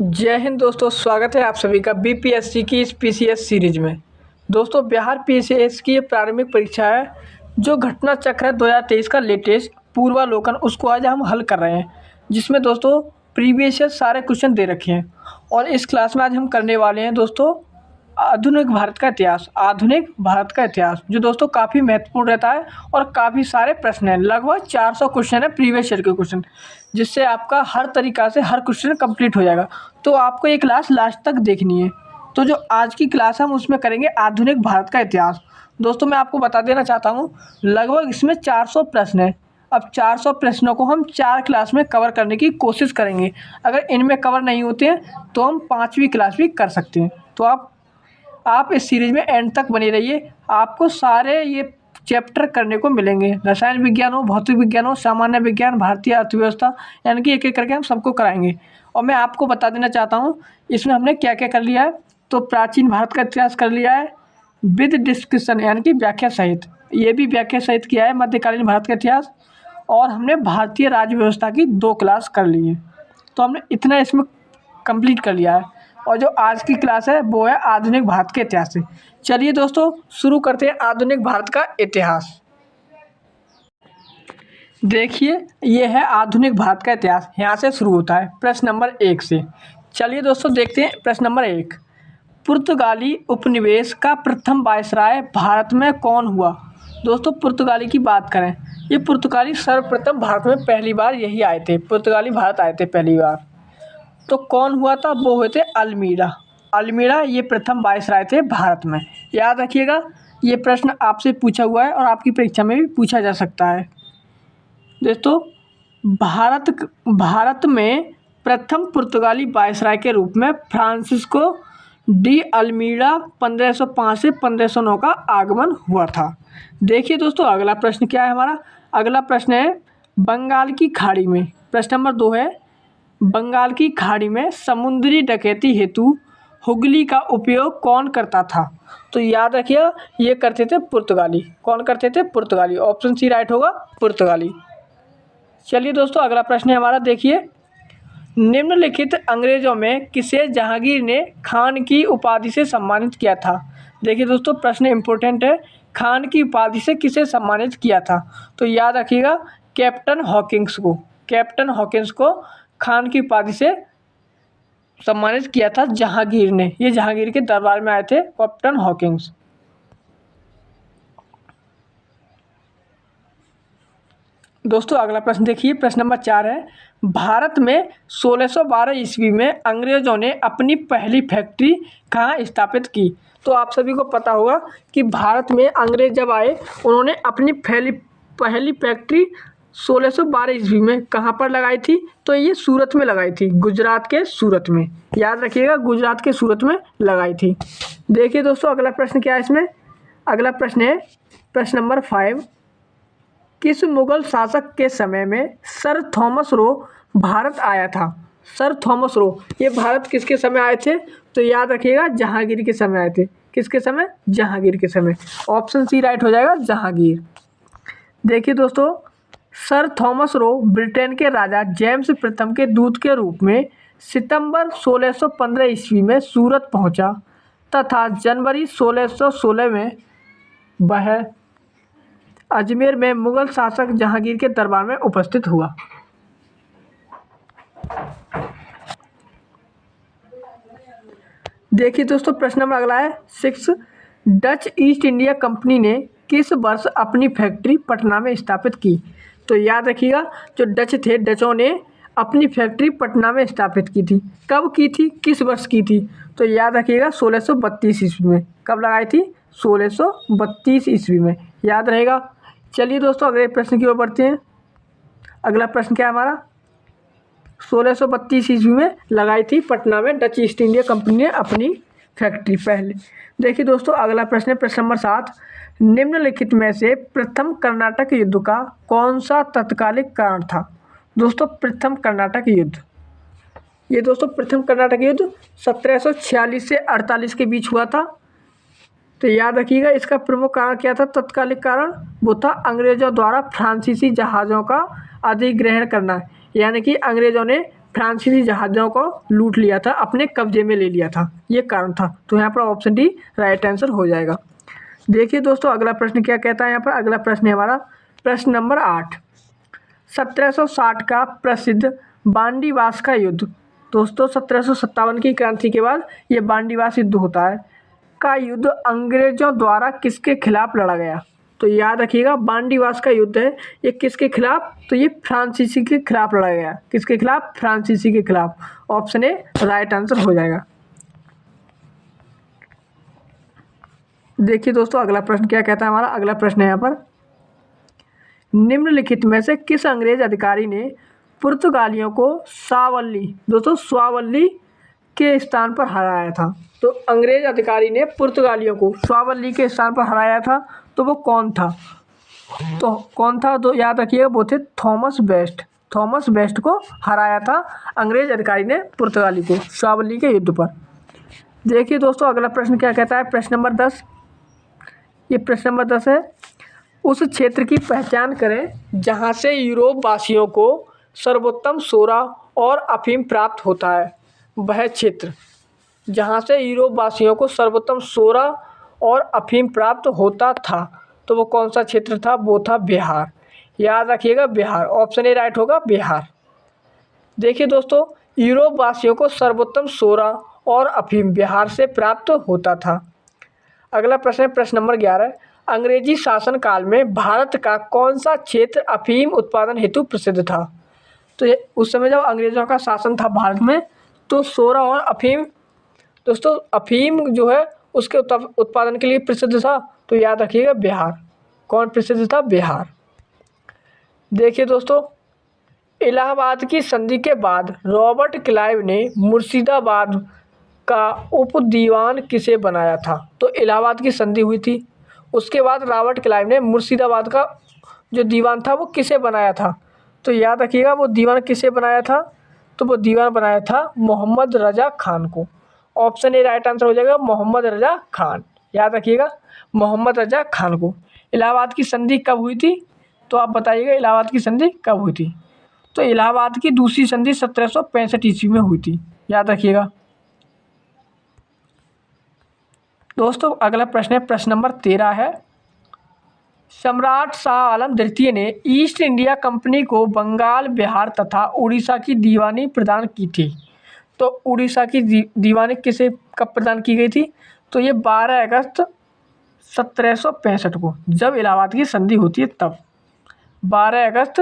जय हिंद दोस्तों, स्वागत है आप सभी का बीपीएससी की इस पीसीएस सीरीज में। दोस्तों, बिहार पीसीएस की ये प्रारंभिक परीक्षा है जो घटना चक्र है 2023 का लेटेस्ट पूर्वालोकन, उसको आज हम हल कर रहे हैं, जिसमें दोस्तों प्रीवियस सारे क्वेश्चन दे रखे हैं। और इस क्लास में आज हम करने वाले हैं दोस्तों आधुनिक भारत का इतिहास। आधुनिक भारत का इतिहास जो दोस्तों काफ़ी महत्वपूर्ण रहता है और काफ़ी सारे प्रश्न हैं, लगभग 400 क्वेश्चन है प्रीवियस ईयर के क्वेश्चन, जिससे आपका हर तरीक़ा से हर क्वेश्चन कंप्लीट हो जाएगा। तो आपको ये क्लास लास्ट तक देखनी है। तो जो आज की क्लास है हम उसमें करेंगे आधुनिक भारत का इतिहास। दोस्तों, मैं आपको बता देना चाहता हूँ, लगभग इसमें 400 प्रश्न हैं। अब 400 प्रश्नों को हम 4 क्लास में कवर करने की कोशिश करेंगे। अगर इनमें कवर नहीं होते हैं तो हम 5वीं क्लास भी कर सकते हैं। तो आप इस सीरीज़ में एंड तक बने रहिए। आपको सारे ये चैप्टर करने को मिलेंगे, रसायन विज्ञान हो, भौतिक विज्ञान हो, सामान्य विज्ञान, भारतीय अर्थव्यवस्था, यानी कि एक-एक करके हम सबको कराएंगे। और मैं आपको बता देना चाहता हूँ इसमें हमने क्या-क्या कर लिया है। तो प्राचीन भारत का इतिहास कर लिया है विद डिस्क्रिप्शन, यानी कि व्याख्या सहित। ये भी व्याख्या सहित किया है मध्यकालीन भारत का इतिहास। और हमने भारतीय राज्य व्यवस्था की 2 क्लास कर ली है। तो हमने इतना इसमें कंप्लीट कर लिया है। और जो आज की क्लास है वो है आधुनिक भारत के इतिहास से। चलिए दोस्तों, शुरू करते हैं आधुनिक भारत का इतिहास। देखिए, ये है आधुनिक भारत का इतिहास। यहाँ से शुरू होता है प्रश्न नंबर 1 से। चलिए दोस्तों, देखते हैं प्रश्न नंबर 1। पुर्तगाली उपनिवेश का प्रथम वायसराय भारत में कौन हुआ? दोस्तों, पुर्तगाली की बात करें, ये पुर्तगाली सर्वप्रथम भारत में पहली बार यही आए थे। पुर्तगाली भारत आए थे पहली बार। तो कौन हुआ था? वो हुए थे अल्मीड़ा। अल्मीड़ा ये प्रथम वायसराय थे भारत में। याद रखिएगा, ये प्रश्न आपसे पूछा हुआ है और आपकी परीक्षा में भी पूछा जा सकता है। दोस्तों, भारत में प्रथम पुर्तगाली वायसराय के रूप में फ्रांसिस्को डी अल्मीड़ा 1505 से 1509 का आगमन हुआ था। देखिए दोस्तों, अगला प्रश्न क्या है हमारा? अगला प्रश्न है बंगाल की खाड़ी में। प्रश्न नंबर 2 है बंगाल की खाड़ी में समुद्री डकैती हेतु हुगली का उपयोग कौन करता था? तो याद रखिए, ये करते थे पुर्तगाली। कौन करते थे? पुर्तगाली। ऑप्शन सी राइट होगा, पुर्तगाली। चलिए दोस्तों, अगला प्रश्न है हमारा। देखिए, निम्नलिखित अंग्रेजों में किसे जहांगीर ने खान की उपाधि से सम्मानित किया था? देखिए दोस्तों, प्रश्न इंपॉर्टेंट है। खान की उपाधि से किसे सम्मानित किया था? तो याद रखिएगा, कैप्टन हॉकिंस को। कैप्टन हॉकिंस को खान की उपाधि से सम्मानित किया था जहांगीर ने। ये जहांगीर के दरबार में आए थे कैप्टन हॉकिंस। दोस्तों, अगला प्रश्न देखिए, प्रश्न नंबर 4 है भारत में 1612 ईस्वी में अंग्रेजों ने अपनी पहली फैक्ट्री कहाँ स्थापित की? तो आप सभी को पता होगा कि भारत में अंग्रेज जब आए उन्होंने अपनी पहली फैक्ट्री 1612 ईस्वी में कहाँ पर लगाई थी? तो ये सूरत में लगाई थी, गुजरात के सूरत में। याद रखिएगा, गुजरात के सूरत में लगाई थी। देखिए दोस्तों, अगला प्रश्न क्या है इसमें? अगला प्रश्न है प्रश्न नंबर 5। किस मुगल शासक के समय में सर थॉमस रो भारत आया था? सर थॉमस रो ये भारत किसके समय आए थे? तो याद रखिएगा, जहांगीर के समय आए थे। किसके समय? जहांगीर के समय। ऑप्शन सी राइट हो जाएगा, जहांगीर। देखिए दोस्तों, सर थॉमस रो ब्रिटेन के राजा जेम्स प्रथम के दूत के रूप में सितंबर 1615 ईस्वी में सूरत पहुंचा तथा जनवरी 1616 में वह अजमेर में मुगल शासक जहांगीर के दरबार में उपस्थित हुआ। देखिए दोस्तों, प्रश्न नंबर अगला है 6। डच ईस्ट इंडिया कंपनी ने किस वर्ष अपनी फैक्ट्री पटना में स्थापित की? तो याद रखिएगा, जो डच थे, डचों ने अपनी फैक्ट्री पटना में स्थापित की थी। कब की थी? किस वर्ष की थी? तो याद रखिएगा, 1632 ईस्वी में। कब लगाई थी? 1632 ईस्वी में। याद रहेगा। चलिए दोस्तों, अगले प्रश्न की ओर बढ़ते हैं। अगला प्रश्न क्या है हमारा? 1632 ईस्वी में लगाई थी पटना में डच ईस्ट इंडिया कंपनी ने अपनी फैक्ट्री पहले। देखिए दोस्तों, अगला प्रश्न है प्रश्न नंबर 7। निम्नलिखित में से प्रथम कर्नाटक युद्ध का कौन सा तत्कालिक कारण था? दोस्तों, प्रथम कर्नाटक युद्ध, ये दोस्तों प्रथम कर्नाटक युद्ध 1746 से 48 के बीच हुआ था। तो याद रखिएगा, इसका प्रमुख कारण क्या था? तत्कालिक कारण वो था अंग्रेजों द्वारा फ्रांसीसी जहाज़ों का अधिग्रहण करना। यानी कि अंग्रेज़ों ने फ्रांसीसी जहाज़ों को लूट लिया था, अपने कब्जे में ले लिया था, ये कारण था। तो यहाँ पर ऑप्शन डी राइट आंसर हो जाएगा। देखिए दोस्तों अगला प्रश्न क्या कहता है यहाँ पर। अगला प्रश्न है हमारा प्रश्न नंबर 8। 1760 का प्रसिद्ध बांडीवास का युद्ध। दोस्तों 1757 की क्रांति के बाद ये बांडीवास युद्ध होता है। का युद्ध अंग्रेजों द्वारा किसके खिलाफ लड़ा गया? तो याद रखिएगा बांडीवास का युद्ध है, ये किसके खिलाफ? तो ये फ्रांसीसी के खिलाफ लड़ा गया। किसके खिलाफ? फ्रांसीसी के खिलाफ। ऑप्शन ए राइट आंसर हो जाएगा। देखिए दोस्तों अगला प्रश्न क्या कहता है हमारा। अगला प्रश्न है यहाँ पर, निम्नलिखित में से किस अंग्रेज अधिकारी ने पुर्तगालियों को सावल्ली, दोस्तों स्वावल्ली के स्थान पर हराया था? तो अंग्रेज अधिकारी ने पुर्तगालियों को स्वावल्ली के स्थान पर हराया था, तो वो कौन था? तो कौन था? तो याद रखिएगा वो थे थॉमस बेस्ट। थॉमस बेस्ट को हराया था अंग्रेज अधिकारी ने पुर्तगाली को स्वावल्ली के युद्ध पर। देखिए दोस्तों अगला प्रश्न क्या कहता है। प्रश्न नंबर 10। ये प्रश्न नंबर 10 है, उस क्षेत्र की पहचान करें जहाँ से यूरोप वासियों को सर्वोत्तम सोरा और अफीम प्राप्त होता है। वह क्षेत्र जहाँ से यूरोप वासियों को सर्वोत्तम सोरा और अफीम प्राप्त होता था, तो वो कौन सा क्षेत्र था? वो था बिहार। याद रखिएगा बिहार। ऑप्शन ए राइट होगा बिहार। देखिए दोस्तों यूरोप वासियों को सर्वोत्तम सोरा और अफीम बिहार से प्राप्त होता था। अगला प्रश्न है प्रश्न नंबर 11। अंग्रेजी शासन काल में भारत का कौन सा क्षेत्र अफीम उत्पादन हेतु प्रसिद्ध था? तो ये उस समय जब अंग्रेज़ों का शासन था भारत में, तो सोरा और अफीम, दोस्तों अफीम जो है उसके उत्पादन के लिए प्रसिद्ध था। तो याद रखिएगा बिहार। कौन प्रसिद्ध था? बिहार। देखिए दोस्तों इलाहाबाद की संधि के बाद रॉबर्ट क्लाइव ने मुर्शिदाबाद का उप दीवान किसे बनाया था? तो इलाहाबाद की संधि हुई थी, उसके बाद रॉबर्ट क्लाइव ने मुर्शिदाबाद का जो दीवान था वो किसे बनाया था? तो याद रखिएगा वो दीवान किसे बनाया था? तो वो दीवान बनाया था मोहम्मद रजा खान को। ऑप्शन ए राइट आंसर हो जाएगा मोहम्मद रजा खान। याद रखिएगा मोहम्मद रजा खान को। इलाहाबाद की संधि कब हुई थी? तो आप बताइएगा इलाहाबाद की संधि कब हुई थी? तो इलाहाबाद की दूसरी संधि 1765 ईस्वी में हुई थी। याद रखिएगा दोस्तों। अगला प्रश्न है प्रश्न नंबर 13 है, सम्राट शाह आलम द्वितीय ने ईस्ट इंडिया कंपनी को बंगाल, बिहार तथा उड़ीसा की दीवानी प्रदान की थी। तो उड़ीसा की दीवानी किसे कब प्रदान की गई थी? तो ये 12 अगस्त 1765 को, जब इलाहाबाद की संधि होती है तब 12 अगस्त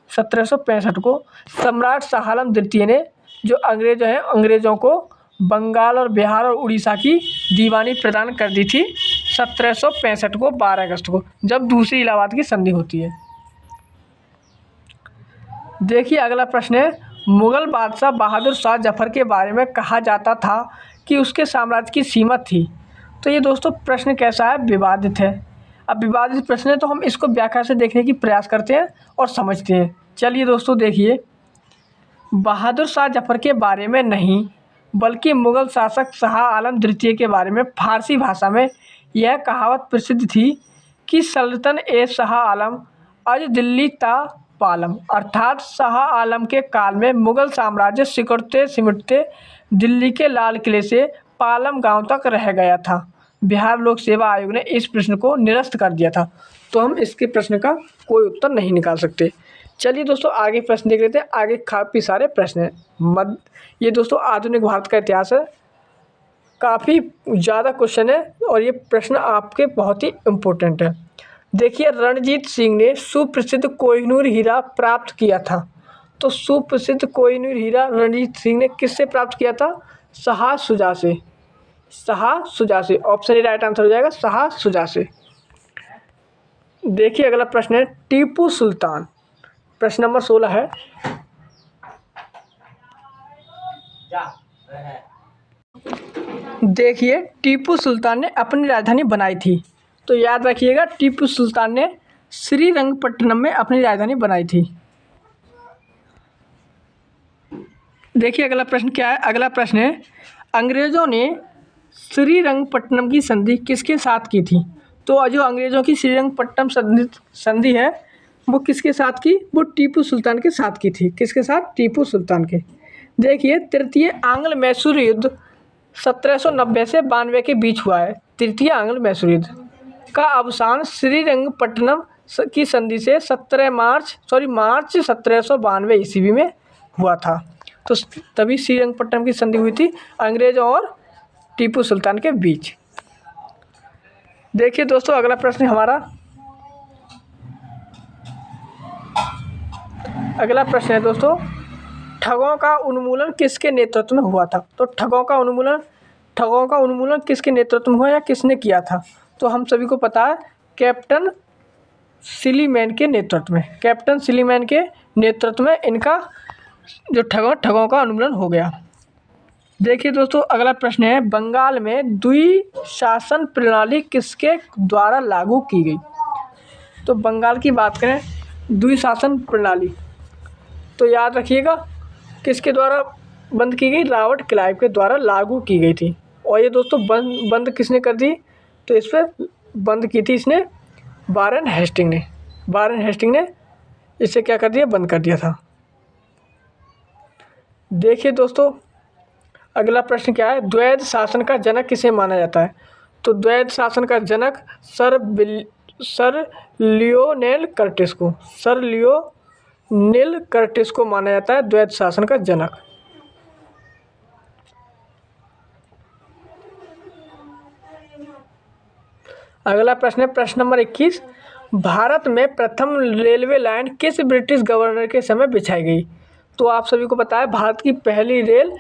1765 को सम्राट शाह आलम द्वितीय ने जो अंग्रेज़ों को बंगाल और बिहार और उड़ीसा की दीवानी प्रदान कर दी थी 1765 को 12 अगस्त को, जब दूसरी इलाहाबाद की संधि होती है। देखिए अगला प्रश्न है, मुग़ल बादशाह बहादुर शाह जफ़र के बारे में कहा जाता था कि उसके साम्राज्य की सीमा थी। तो ये दोस्तों प्रश्न कैसा है? विवादित है। अब विवादित प्रश्न है तो हम इसको व्याख्या से देखने की प्रयास करते हैं और समझते हैं। चलिए दोस्तों देखिए, बहादुर शाह जफ़र के बारे में नहीं बल्कि मुग़ल शासक शाह आलम द्वितीय के बारे में फारसी भाषा में यह कहावत प्रसिद्ध थी कि सल्तन ए शाह आलम अज दिल्ली ता पालम, अर्थात शाह आलम के काल में मुग़ल साम्राज्य सिकुड़ते सिमटते दिल्ली के लाल किले से पालम गांव तक रह गया था। बिहार लोक सेवा आयोग ने इस प्रश्न को निरस्त कर दिया था, तो हम इसके प्रश्न का कोई उत्तर नहीं निकाल सकते। चलिए दोस्तों आगे प्रश्न देख लेते हैं। आगे काफ़ी सारे प्रश्न हैं। ये दोस्तों आधुनिक भारत का इतिहास है, काफ़ी ज़्यादा क्वेश्चन है और ये प्रश्न आपके बहुत ही इम्पोर्टेंट है। देखिए रणजीत सिंह ने सुप्रसिद्ध कोहिनूर हीरा प्राप्त किया था। तो सुप्रसिद्ध कोहिनूर हीरा रणजीत सिंह ने किससे प्राप्त किया था? शाह शुजा से। शाह शुजा से। ऑप्शन ए राइट आंसर हो जाएगा शाह शुजा से। देखिए अगला प्रश्न है, टीपू सुल्तान। प्रश्न नंबर 16 है, देखिए टीपू सुल्तान ने अपनी राजधानी बनाई थी। तो याद रखिएगा टीपू सुल्तान ने श्रीरंगपट्टनम में अपनी राजधानी बनाई थी। देखिए अगला प्रश्न क्या है। अगला प्रश्न है, अंग्रेज़ों ने श्रीरंगपट्टनम की संधि किसके साथ की थी? तो जो अंग्रेज़ों की श्रीरंगपट्टनम संधि है वो किसके साथ की? वो टीपू सुल्तान के साथ की थी। किसके साथ? टीपू सुल्तान के। देखिए, तृतीय आंग्ल मैसूर युद्ध 1790 से 92 के बीच हुआ है। तृतीय आंग्ल मैसूर युद्ध का अवसान श्रीरंगपट्टनम की संधि से मार्च 1792 ईस्वी में हुआ था। तो तभी श्रीरंगपट्टनम की संधि हुई थी अंग्रेजों और टीपू सुल्तान के बीच। देखिए दोस्तों, अगला प्रश्न हमारा, अगला प्रश्न है दोस्तों, ठगों का उन्मूलन किसके नेतृत्व में हुआ था? तो ठगों का उन्मूलन किसके नेतृत्व में हुआ या किसने किया था? तो हम सभी को पता है, कैप्टन सिलीमैन के नेतृत्व में। कैप्टन सिलीमैन के नेतृत्व में इनका जो ठगों का उन्मूलन हो गया। देखिए दोस्तों, अगला प्रश्न है, बंगाल में द्विशासन प्रणाली किसके द्वारा लागू की गई? तो बंगाल की बात करें, द्विशासन प्रणाली तो याद रखिएगा किसके द्वारा बंद की गई? रॉबर्ट क्लाइव के द्वारा लागू की गई थी। और ये दोस्तों बंद किसने कर दी? तो इस पर बंद की थी इसने वारेन हेस्टिंग ने इसे क्या कर दिया? बंद कर दिया था। देखिए दोस्तों, अगला प्रश्न क्या है, द्वैध शासन का जनक किसे माना जाता है? तो द्वैध शासन का जनक सर लियोनेल कर्टिस को माना जाता है द्वैध शासन का जनक। अगला प्रश्न है, प्रश्न नंबर 21, भारत में प्रथम रेलवे लाइन किस ब्रिटिश गवर्नर के समय बिछाई गई? तो आप सभी को पता है, भारत की पहली रेल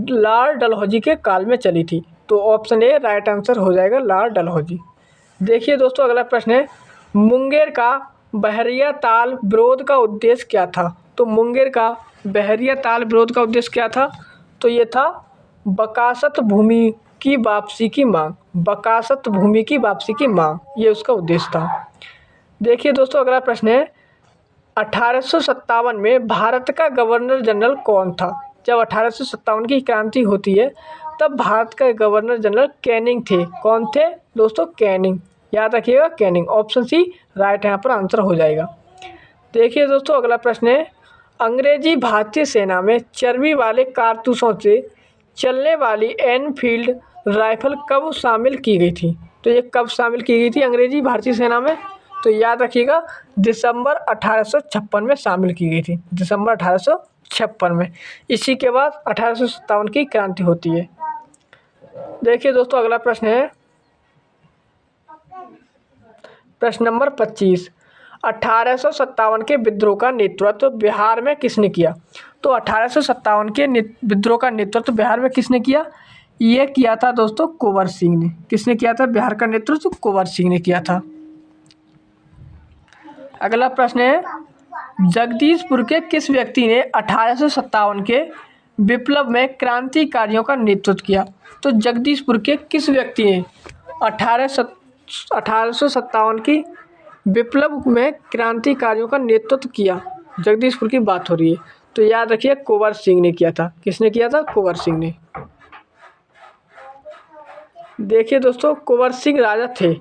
लॉर्ड डलहौजी के काल में चली थी। तो ऑप्शन ए राइट आंसर हो जाएगा, लॉर्ड डलहौजी। देखिए दोस्तों, अगला प्रश्न है, मुंगेर का बहरिया ताल विरोध का उद्देश्य क्या था? तो मुंगेर का बहरिया ताल विरोध का उद्देश्य क्या था? तो ये था बकासत भूमि की वापसी की मांग, ये उसका उद्देश्य था। देखिए दोस्तों, अगला प्रश्न है, 1857 में भारत का गवर्नर जनरल कौन था? जब 1857 की क्रांति होती है तब भारत का गवर्नर जनरल कैनिंग थे। कौन थे दोस्तों? कैनिंग, याद रखिएगा, कैनिंग। ऑप्शन सी राइट यहाँ पर आंसर हो जाएगा। देखिए दोस्तों, अगला प्रश्न है, अंग्रेजी भारतीय सेना में चर्बी वाले कारतूसों से चलने वाली एनफील्ड राइफल कब शामिल की गई थी? तो ये कब शामिल की गई थी अंग्रेजी भारतीय सेना में? तो याद रखिएगा, दिसंबर 1856 में शामिल की गई थी, दिसंबर 1856 में। इसी के बाद 1857 की क्रांति होती है। देखिए दोस्तों, अगला प्रश्न है, प्रश्न नंबर 25, 1857 के विद्रोह का नेतृत्व बिहार में किसने किया? तो 1857 के विद्रोह का नेतृत्व बिहार में किसने किया? ये किया था दोस्तों कुंवर सिंह ने। किसने किया था बिहार का नेतृत्व? कुंवर सिंह ने किया था। अगला प्रश्न है, जगदीशपुर के किस व्यक्ति ने 1857 के विप्लव में क्रांतिकारियों का नेतृत्व किया? तो जगदीशपुर के किस व्यक्ति ने 1857 की विप्लव में क्रांतिकारियों का नेतृत्व किया? जगदीशपुर की बात हो रही है, तो याद रखिए कुंवर सिंह ने किया था। किसने किया था? कुंवर सिंह ने। देखिए दोस्तों, कुंवर सिंह राजा थे।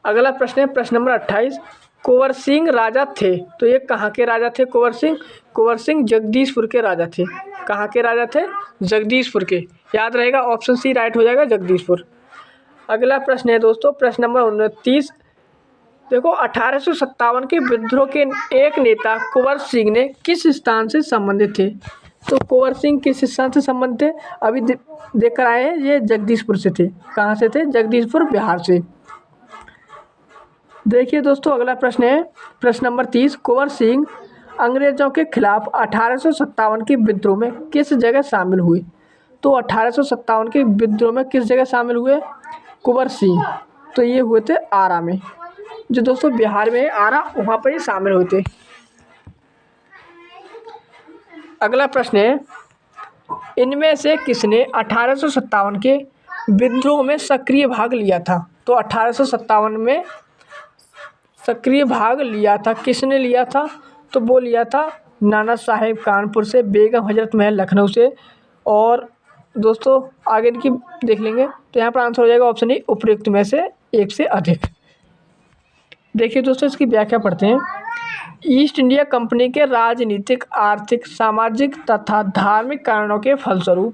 अगला प्रश्न है, प्रश्न नंबर 28, कुंवर सिंह राजा थे तो ये कहाँ के राजा थे? कुंवर सिंह जगदीशपुर के राजा थे। कहाँ के राजा थे? जगदीशपुर के। याद रहेगा, ऑप्शन सी राइट हो जाएगा, जगदीशपुर। अगला प्रश्न है दोस्तों, प्रश्न नंबर 29, देखो 1857 के विद्रोह के एक नेता कुंवर सिंह ने किस स्थान से संबंधित थे? तो कुंवर सिंह किस स्थान से संबंधित थे? अभी देख कर आए हैं, ये जगदीशपुर से थे। कहाँ से थे? जगदीशपुर, बिहार से। देखिए दोस्तों, अगला प्रश्न है, प्रश्न नंबर 30, कुंवर सिंह अंग्रेजों के खिलाफ 1857 के विद्रोह में किस जगह शामिल हुए? तो 1857 के विद्रोह में किस जगह शामिल हुए कुंवर सिंह? तो ये हुए थे आरा में, जो दोस्तों बिहार में है आरा, वहाँ पर ये शामिल हुए थे। अगला प्रश्न है, इनमें से किसने 1857 के विद्रोह में सक्रिय भाग लिया था? तो 1857 में सक्रिय भाग लिया था, किसने लिया था? तो वो लिया था नाना साहेब कानपुर से, बेगम हजरत महल लखनऊ से, और दोस्तों आगे इनकी देख लेंगे। तो यहाँ पर आंसर हो जाएगा ऑप्शन ए, उपयुक्त में से एक से अधिक। देखिए दोस्तों, इसकी व्याख्या पढ़ते हैं। ईस्ट इंडिया कंपनी के राजनीतिक, आर्थिक, सामाजिक तथा धार्मिक कारणों के फलस्वरूप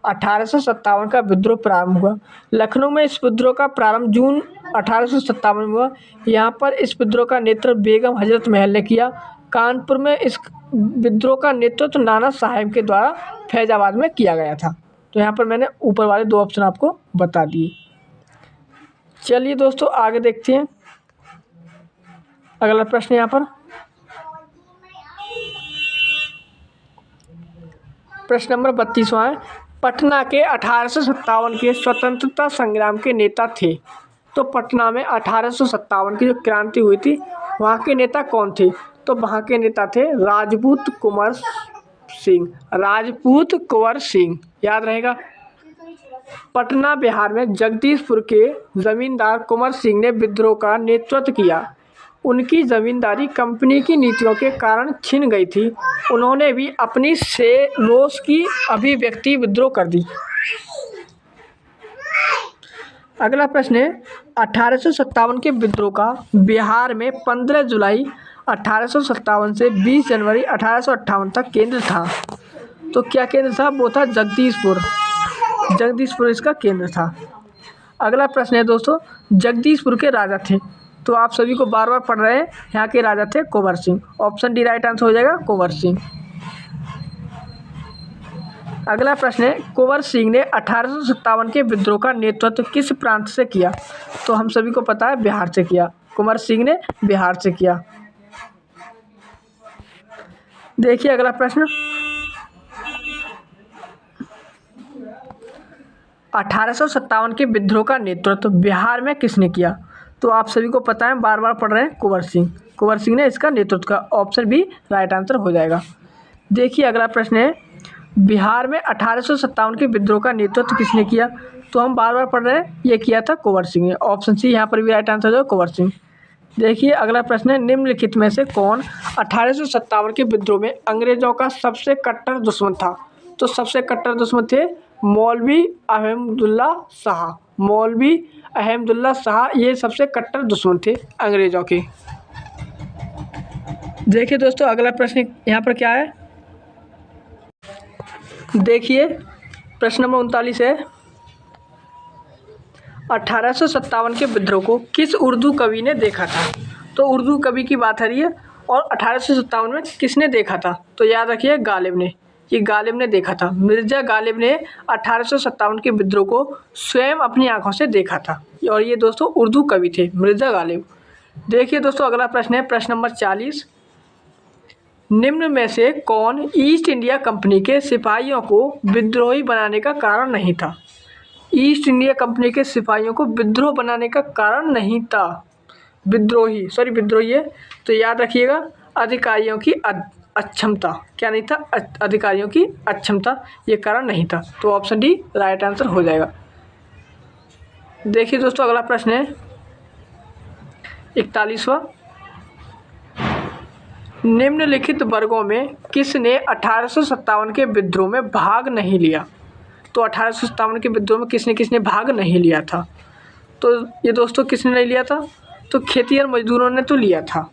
1857 का विद्रोह प्रारंभ हुआ। लखनऊ में इस विद्रोह का प्रारंभ जून 1857 में हुआ। यहाँ पर इस विद्रोह का नेतृत्व बेगम हजरत महल ने किया। कानपुर में इस विद्रोह का नेतृत्व नाना साहेब के द्वारा फैजाबाद में किया गया था। तो यहाँ पर मैंने ऊपर वाले 2 ऑप्शन आपको बता दिए। चलिए दोस्तों आगे देखते हैं। अगला प्रश्न यहाँ पर प्रश्न नंबर 32वां है। पटना के 1857 के स्वतंत्रता संग्राम के नेता थे। तो पटना में 1857 की जो क्रांति हुई थी वहाँ के नेता कौन थे? तो वहाँ के नेता थे राजपूत कुंवर सिंह। राजपूत कुंवर सिंह याद रहेगा। पटना बिहार में जगदीशपुर के जमींदार कुंवर सिंह ने विद्रोह का नेतृत्व किया। उनकी जमींदारी कंपनी की नीतियों के कारण छिन गई थी। उन्होंने भी अपनी से रोष की अभिव्यक्ति विद्रोह कर दी। अगला प्रश्न है 1857 के विद्रोह का बिहार में 15 जुलाई 1857 से 20 जनवरी 1858 तक केंद्र था। तो क्या केंद्र था? वो था जगदीशपुर। जगदीशपुर इसका केंद्र था। अगला प्रश्न है दोस्तों, जगदीशपुर के राजा थे। तो आप सभी को बार बार पढ़ रहे हैं, यहाँ के राजा थे Kunwar Singh. Option D right answer हो जाएगा, कुंवर सिंह। अगला प्रश्न है, कुंवर सिंह ने 1857 के विद्रोह का नेतृत्व किस प्रांत से किया? तो हम सभी को पता है बिहार से किया। कुंवर सिंह ने बिहार से किया। देखिए अगला प्रश्न, 1857 के विद्रोह का नेतृत्व बिहार में किसने किया? तो आप सभी को पता है, बार बार पढ़ रहे हैं, कुंवर सिंह। कुंवर सिंह ने इसका नेतृत्व किया। ऑप्शन बी राइट आंसर हो जाएगा। देखिए अगला प्रश्न है, बिहार में 1857 के विद्रोह का नेतृत्व किसने किया? तो हम बार बार पढ़ रहे हैं, ये किया था कुंवर सिंह ने। ऑप्शन सी यहाँ पर भी राइट आंसर हो, कुंवर सिंह। देखिए अगला प्रश्न है, निम्नलिखित में से कौन 1857 के विद्रोह में अंग्रेजों का सबसे कट्टर दुश्मन था? तो सबसे कट्टर दुश्मन थे मौलवी अहमदुल्ला शाह। मौलवी अहमदुल्ला शाह ये सबसे कट्टर दुश्मन थे अंग्रेजों के। देखिए दोस्तों अगला प्रश्न यहाँ पर क्या है, देखिए प्रश्न नंबर 39 है, 1857 के विद्रोह को किस उर्दू कवि ने देखा था? तो उर्दू कवि की बात आ रही है और 1857 में किसने देखा था? तो याद रखिए गालिब ने। ये गालिब ने देखा था। मिर्जा गालिब ने 1857 के विद्रोह को स्वयं अपनी आंखों से देखा था और ये दोस्तों उर्दू कवि थे, मिर्जा गालिब। देखिए दोस्तों अगला प्रश्न है, प्रश्न नंबर 40, निम्न में से कौन ईस्ट इंडिया कंपनी के सिपाहियों को विद्रोही बनाने का कारण नहीं था? ईस्ट इंडिया कंपनी के सिपाहियों को विद्रोह बनाने का कारण नहीं था। विद्रोही है। तो याद रखिएगा, अधिकारियों की अक्षमता। क्या नहीं था? अधिकारियों की अक्षमता, ये कारण नहीं था। तो ऑप्शन डी राइट आंसर हो जाएगा। देखिए दोस्तों अगला प्रश्न है 41वां, निम्नलिखित वर्गों में किसने 1857 के विद्रोह में भाग नहीं लिया? तो 1857 के विद्रोह में किसने किसने भाग नहीं लिया था? तो ये दोस्तों किसने नहीं लिया था? तो खेतिहर मजदूरों ने तो लिया था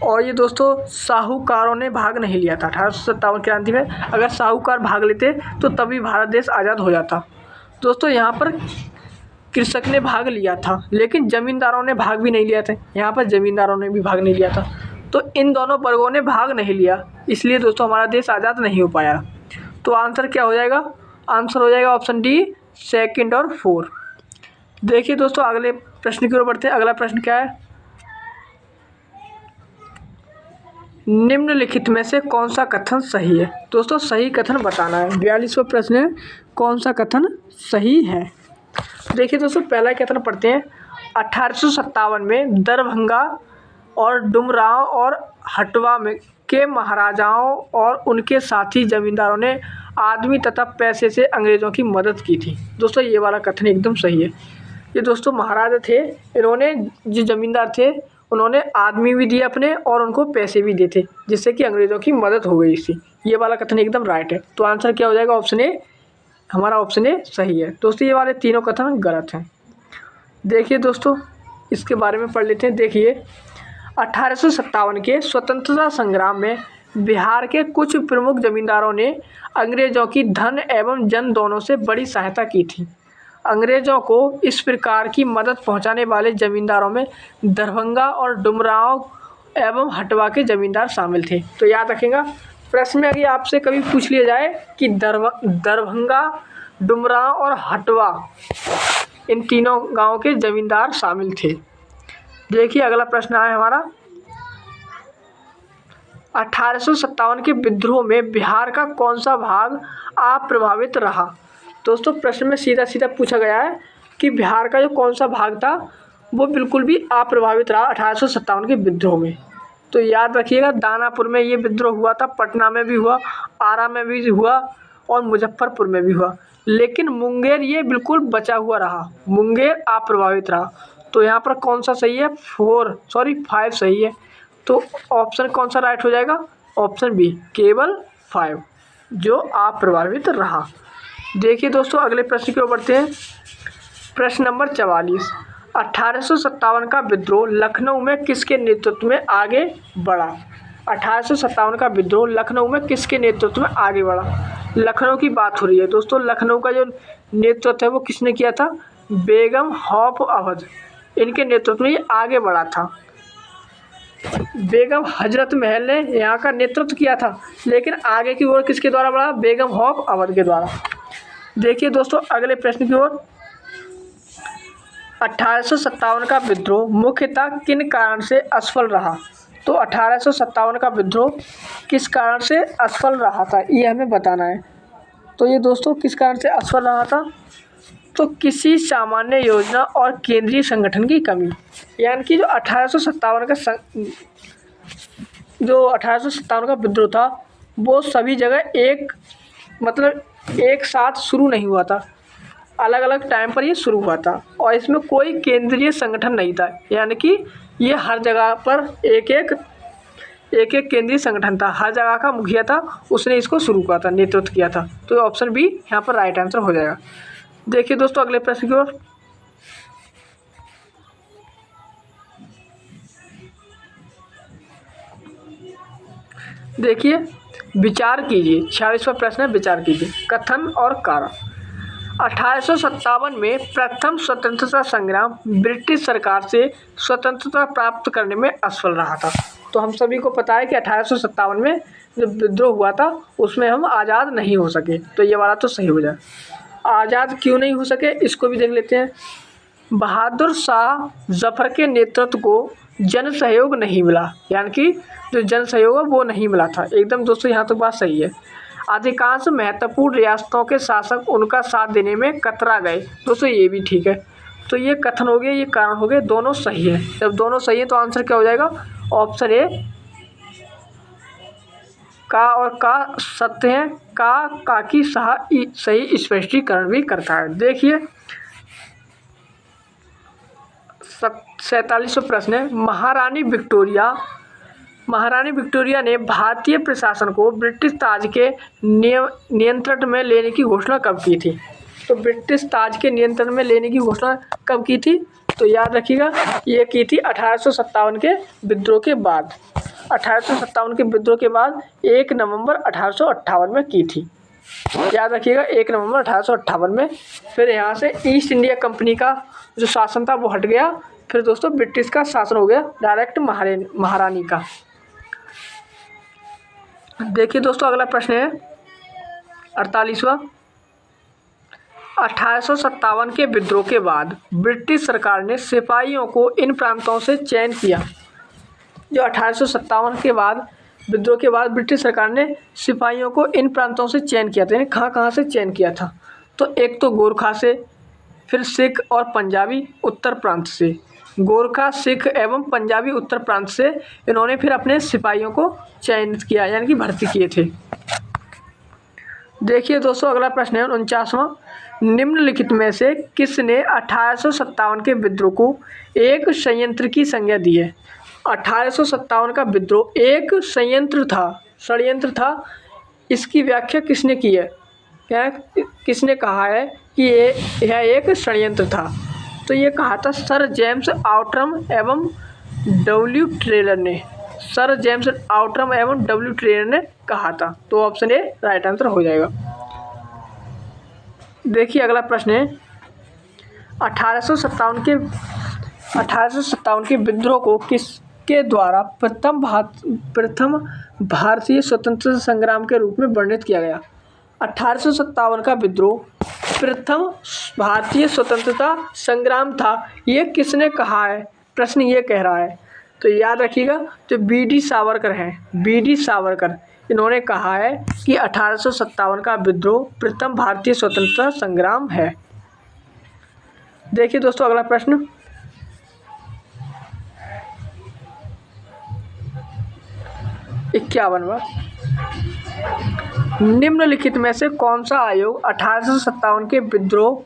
और ये दोस्तों साहूकारों ने भाग नहीं लिया था 1857 क्रांति में। अगर साहूकार भाग लेते तो तभी भारत देश आज़ाद हो जाता। दोस्तों यहाँ पर कृषक ने भाग लिया था लेकिन ज़मींदारों ने भाग भी नहीं लिया था। यहाँ पर ज़मींदारों ने भी भाग नहीं लिया था। तो इन दोनों वर्गों ने भाग नहीं लिया, इसलिए दोस्तों हमारा देश आज़ाद नहीं हो पाया। तो आंसर क्या हो जाएगा? आंसर हो जाएगा ऑप्शन डी सेकंड और 4। देखिए दोस्तों अगले प्रश्न की ओर बढ़ते हैं। अगला प्रश्न क्या है, निम्नलिखित में से कौन सा कथन सही है? दोस्तों सही कथन बताना है। 42वां प्रश्न है, कौन सा कथन सही है? देखिए दोस्तों पहला कथन पढ़ते हैं, 1857 में दरभंगा और डुमरांव और हटवा में के महाराजाओं और उनके साथी जमींदारों ने आदमी तथा पैसे से अंग्रेज़ों की मदद की थी। दोस्तों ये वाला कथन एकदम सही है। ये दोस्तों महाराजा थे, इन्होंने जो जमींदार थे उन्होंने आदमी भी दिए अपने और उनको पैसे भी दिए थे, जिससे कि अंग्रेज़ों की मदद हो गई इससे। ये वाला कथन एकदम राइट है। तो आंसर क्या हो जाएगा? ऑप्शन ए, हमारा ऑप्शन ए सही है। दोस्तों ये वाले तीनों कथन गलत हैं। देखिए दोस्तों इसके बारे में पढ़ लेते हैं। देखिए 1857 के स्वतंत्रता संग्राम में बिहार के कुछ प्रमुख जमींदारों ने अंग्रेजों की धन एवं जन दोनों से बड़ी सहायता की थी। अंग्रेजों को इस प्रकार की मदद पहुंचाने वाले जमींदारों में दरभंगा और डुमरांव एवं हटवा के जमींदार शामिल थे। तो याद रखिएगा, प्रश्न में अगर आपसे कभी पूछ लिया जाए कि दरभंगा, डुमरांव और हटवा इन तीनों गांवों के जमींदार शामिल थे। देखिए अगला प्रश्न आया हमारा, 1857 के विद्रोह में बिहार का कौन सा भाग अप्रभावित रहा। दोस्तों प्रश्न में सीधा सीधा पूछा गया है कि बिहार का जो कौन सा भाग था वो बिल्कुल भी अप्रभावित रहा 1857 के विद्रोह में। तो याद रखिएगा, दानापुर में ये विद्रोह हुआ था, पटना में भी हुआ, आरा में भी हुआ और मुजफ्फरपुर में भी हुआ, लेकिन मुंगेर ये बिल्कुल बचा हुआ रहा, मुंगेर अप्रभावित रहा। तो यहाँ पर कौन सा सही है, 5 सही है। तो ऑप्शन कौन सा राइट हो जाएगा, ऑप्शन बी, केवल 5 जो अप्रभावित रहा। देखिए दोस्तों अगले प्रश्न की ओर बढ़ते हैं। प्रश्न नंबर 44, 1857 का विद्रोह लखनऊ में किसके नेतृत्व में आगे बढ़ा। 1857 का विद्रोह लखनऊ में किसके नेतृत्व में आगे बढ़ा। लखनऊ की बात हो रही है दोस्तों, लखनऊ का जो नेतृत्व है वो किसने किया था, बेगम हौफ अवध, इनके नेतृत्व में ये आगे बढ़ा था। बेगम हजरत महल ने यहाँ का नेतृत्व किया था, लेकिन आगे की ओर किसके द्वारा बढ़ा, बेगम हौफ अवध के द्वारा। देखिए दोस्तों अगले प्रश्न की ओर, 1857 का विद्रोह मुख्यतः किन कारण से असफल रहा। तो 1857 का विद्रोह किस कारण से असफल रहा था ये हमें बताना है। तो ये दोस्तों किस कारण से असफल रहा था, तो किसी सामान्य योजना और केंद्रीय संगठन की कमी। यानी कि जो 1857 का विद्रोह था वो सभी जगह एक साथ शुरू नहीं हुआ था, अलग अलग टाइम पर ये शुरू हुआ था और इसमें कोई केंद्रीय संगठन नहीं था। यानी कि ये हर जगह पर एक एक केंद्रीय संगठन था, हर जगह का मुखिया था, उसने इसको शुरू किया था, नेतृत्व किया था। तो ऑप्शन बी यहाँ पर राइट आंसर हो जाएगा। देखिए दोस्तों अगले प्रश्न की ओर, देखिए विचार कीजिए, 46वां प्रश्न है, विचार कीजिए, कथन और कारण। 1857 में प्रथम स्वतंत्रता संग्राम ब्रिटिश सरकार से स्वतंत्रता प्राप्त करने में असफल रहा था। तो हम सभी को पता है कि 1857 में जो विद्रोह हुआ था उसमें हम आज़ाद नहीं हो सके। तो ये वाला तो सही हो जाए। आज़ाद क्यों नहीं हो सके इसको भी देख लेते हैं। बहादुर शाह जफर के नेतृत्व को जन सहयोग नहीं मिला, यानी कि जो जन सहयोग है वो नहीं मिला था। एकदम दोस्तों यहाँ तो बात सही है। अधिकांश महत्वपूर्ण रियासतों के शासक उनका साथ देने में कतरा गए। दोस्तों ये भी ठीक है। तो ये कथन हो गए, ये कारण हो गए, दोनों सही है। जब दोनों सही है तो आंसर क्या हो जाएगा, ऑप्शन ए, का और का सत्य है, का की सही स्पष्टीकरण भी करता है। देखिए 47वां प्रश्न है, महारानी विक्टोरिया ने भारतीय प्रशासन को ब्रिटिश ताज के नियंत्रण में लेने की घोषणा कब की थी। तो ब्रिटिश ताज के नियंत्रण में लेने की घोषणा कब की थी, तो याद रखिएगा ये की थी 1857 के विद्रोह के बाद। 1857 के विद्रोह के बाद 1 नवंबर 1858 में की थी। याद रखिएगा 1 नवंबर 1858 में। फिर यहाँ से ईस्ट इंडिया कंपनी का जो शासन था वो हट गया, फिर दोस्तों ब्रिटिश का शासन हो गया डायरेक्ट महारानी का। देखिए दोस्तों अगला प्रश्न है 48वां, 1857 के विद्रोह के बाद ब्रिटिश सरकार ने सिपाहियों को इन प्रांतों से चयन किया। जो 1857 के बाद विद्रोह के बाद ब्रिटिश सरकार ने सिपाहियों को इन प्रांतों से चयन किया था। कहाँ से चयन किया था, तो एक तो गोरखा से, फिर सिख और पंजाबी उत्तर प्रांत से। गोरखा, सिख एवं पंजाबी उत्तर प्रांत से इन्होंने फिर अपने सिपाहियों को चयनित किया, यानी कि भर्ती किए थे। देखिए दोस्तों अगला प्रश्न है 49वां, निम्नलिखित में से किसने 1857 के विद्रोह को एक षड्यंत्र की संज्ञा दी है। 1857 का विद्रोह एक षड्यंत्र था। इसकी व्याख्या किसने की है, किसने कहा है कि यह एक षड्यंत्र था। तो ये कहा था सर जेम्स आउटरम एवं डब्ल्यू ट्रेलर ने, सर जेम्स आउटरम एवं डब्ल्यू ट्रेलर ने कहा था। तो ऑप्शन ए राइट आंसर हो जाएगा। देखिए अगला प्रश्न है 1857 के विद्रोह को किसके द्वारा प्रथम भारतीय स्वतंत्रता संग्राम के रूप में वर्णित किया गया। 1857 का विद्रोह प्रथम भारतीय स्वतंत्रता संग्राम था, ये किसने कहा है, प्रश्न ये कह रहा है। तो याद रखिएगा जो बी.डी. सावरकर हैं, बी.डी. सावरकर, इन्होंने कहा है कि 1857 का विद्रोह प्रथम भारतीय स्वतंत्रता संग्राम है। देखिए दोस्तों अगला प्रश्न 51वां, निम्नलिखित में से कौन सा आयोग 1857 के विद्रोह